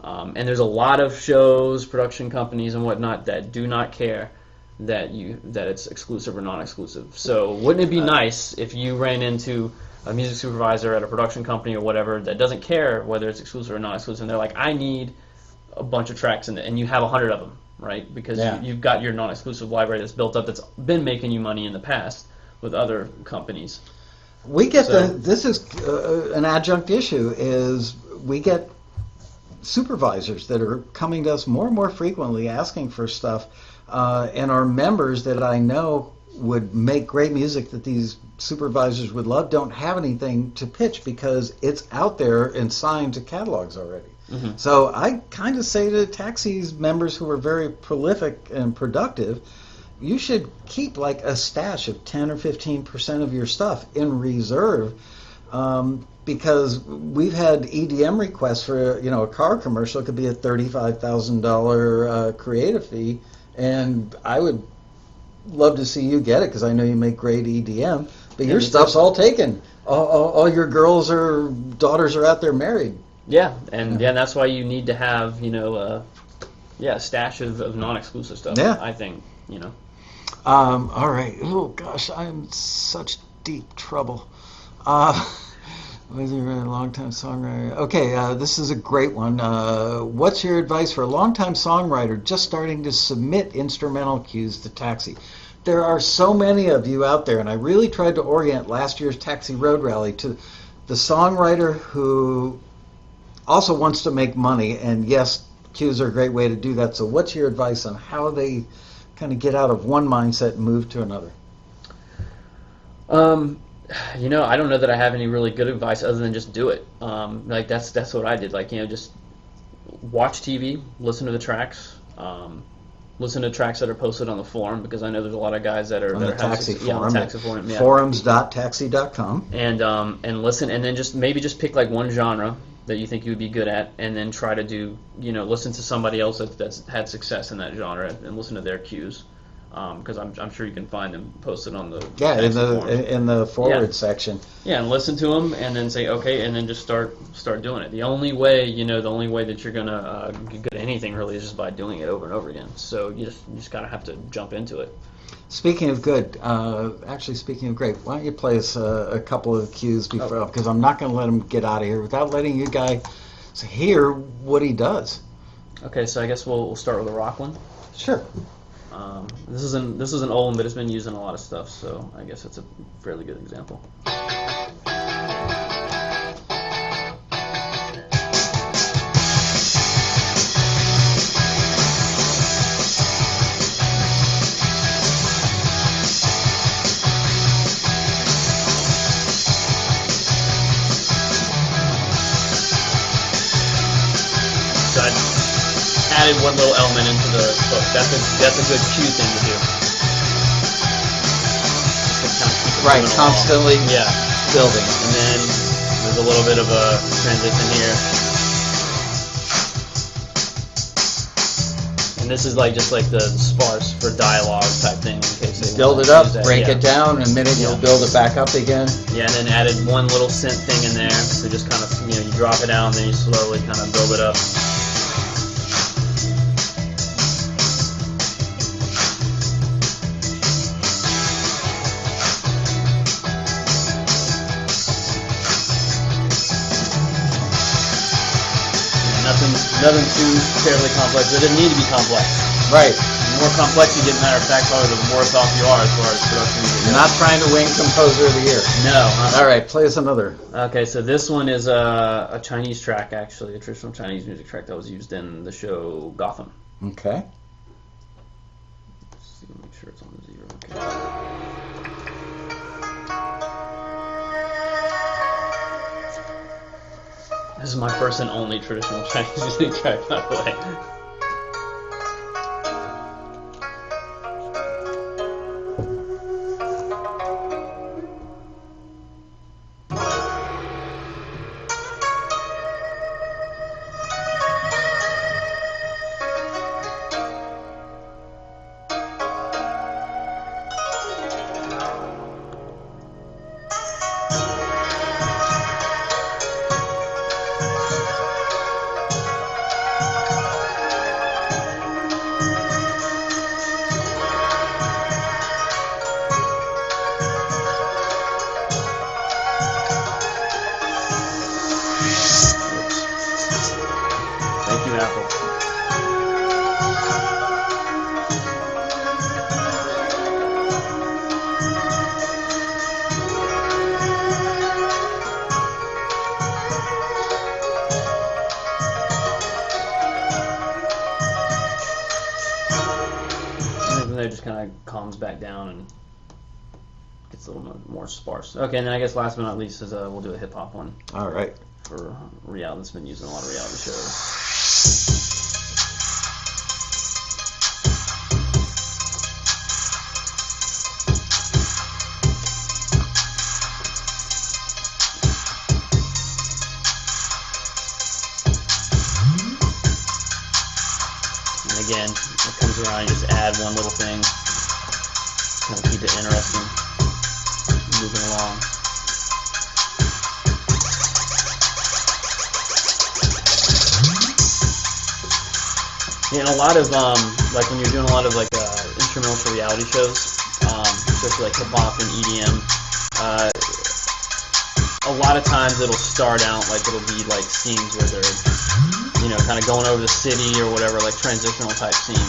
And there's a lot of shows, production companies, and whatnot that do not care that it's exclusive or non-exclusive. So wouldn't it be nice if you ran into a music supervisor at a production company or whatever that doesn't care whether it's exclusive or non-exclusive, and they're like, I need a bunch of tracks and you have 100 of them, right? Because you've got your non-exclusive library that's built up, that's been making you money in the past with other companies. We get this is an adjunct issue, is we get supervisors that are coming to us more and more frequently asking for stuff, and our members that I know would make great music that these supervisors would love don't have anything to pitch because it's out there and signed to catalogs already. Mm-hmm. So I kind of say to Taxi's members who are very prolific and productive, you should keep like a stash of 10 or 15% of your stuff in reserve, because we've had EDM requests for a car commercial. It could be a $35,000 creative fee, and I would love to see you get it because I know you make great EDM, but your stuff's all taken. All your girls or daughters are out there married. Yeah, and that's why you need to have a stash of non-exclusive stuff. Yeah, I think all right. Oh gosh, I'm in such deep trouble. Whether you're a long-time songwriter. Okay, this is a great one. What's your advice for a long-time songwriter just starting to submit instrumental cues to Taxi? There are so many of you out there, and I really tried to orient last year's Taxi Road Rally to the songwriter who also wants to make money, and yes, cues are a great way to do that. So what's your advice on how they kind of get out of one mindset and move to another? I don't know that I have any really good advice other than just do it. Like that's what I did. Like just watch TV, listen to the tracks, listen to tracks that are posted on the forum, because I know there's a lot of guys that are on the Taxi forum, on the Taxi forum, forums.taxi.com, and listen, and then just pick like one genre that you think you would be good at, and then try to do listen to somebody else that's had success in that genre and listen to their cues. Because I'm sure you can find them posted on the in the forward section. Yeah, and listen to them, and then say okay, and then just start doing it. The only way that you're gonna get good at anything really is just by doing it over and over again. So you just gotta have to jump into it. Speaking of good, speaking of great, why don't you play us a couple of cues before? Because I'm not going to let him get out of here without letting you guys hear what he does. Okay, so I guess we'll start with a rock one. Sure. This is an old one, but it's been used in a lot of stuff, so I guess it's a fairly good example. So I added one little element into the book. That's a good cue thing to do. Right, constantly building. And then there's a little bit of a transition here. And this is just like the sparse for dialogue type thing, in case they build it up, break it down, and a minute you'll build it back up again. Yeah, and then added one little synth thing in there. So just kind of you drop it down, then you slowly kind of build it up. Nothing too terribly complex. It doesn't need to be complex. Right. The more complex you get, matter of fact, probably the worse off you are as far as production music goes. You're not trying to win Composer of the Year. No. All right, play us another. Okay, so this one is a Chinese track, actually, a traditional Chinese music track that was used in the show Gotham. Okay. Let's see, make sure it's on the 0. Okay. This is my first and only traditional Chinese music track, by the way. calms back down and gets a little more sparse. Okay, and then I guess last but not least is we'll do a hip hop one. All right. For reality, that's been used in a lot of reality shows. And again, it comes around, you just add one little thing, kind of keep it interesting, moving along. And a lot of like when you're doing a lot of like instrumental for reality shows, especially like hip hop and EDM, a lot of times it'll start out like it'll be like scenes where they're, you know, kind of going over the city or whatever, like transitional type scenes,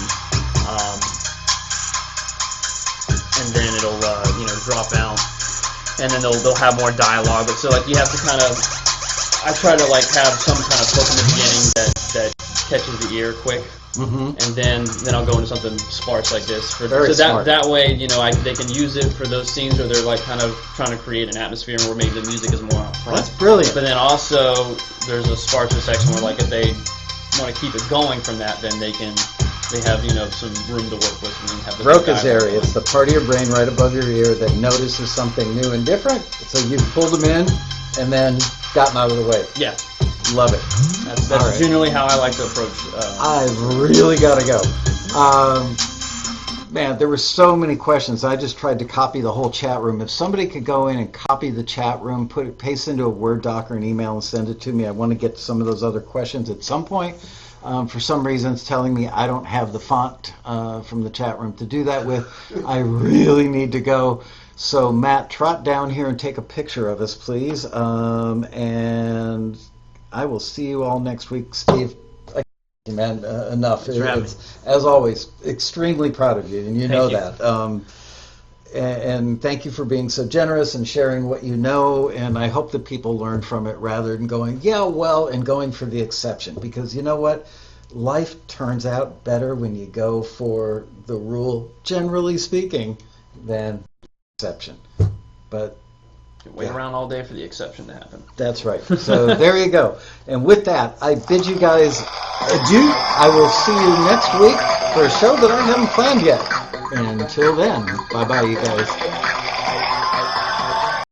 and then it'll you know, drop out, and then they'll have more dialogue. So like you have to kind of, I try to like have some kind of hook in the beginning that catches the ear quick. Mm-hmm. And then I'll go into something sparse like this. Very smart. That way, you know, they can use it for those scenes where they're like kind of trying to create an atmosphere where maybe the music is more up front. That's brilliant. But then also there's a sparser section where like if they want to keep it going from that, then they have, you know, some room to work with and have the Broca's area. It's the part of your brain right above your ear that notices something new and different. So you've pulled them in and then gotten out of the way. Yeah. Love it. That's right. Generally how I like to approach. I've really got to go. Man, there were so many questions. I just tried to copy the whole chat room. If somebody could go in and copy the chat room, paste into a Word doc or an email and send it to me. I want to get to some of those other questions at some point. For some reason, it's telling me I don't have the font from the chat room to do that with. I really need to go. So, Matt, trot down here and take a picture of us, please. And I will see you all next week. Steve, man, enough. It's, as always, extremely proud of you, and you know that. And thank you for being so generous and sharing what you know, and I hope that people learn from it rather than going, yeah, well, and going for the exception. Because you know what? Life turns out better when you go for the rule, generally speaking, than exception. But wait around all day for the exception to happen. that's right. So there you go. And with that, I bid you guys adieu. I will see you next week for a show that I haven't planned yet. And until then, bye-bye, you guys.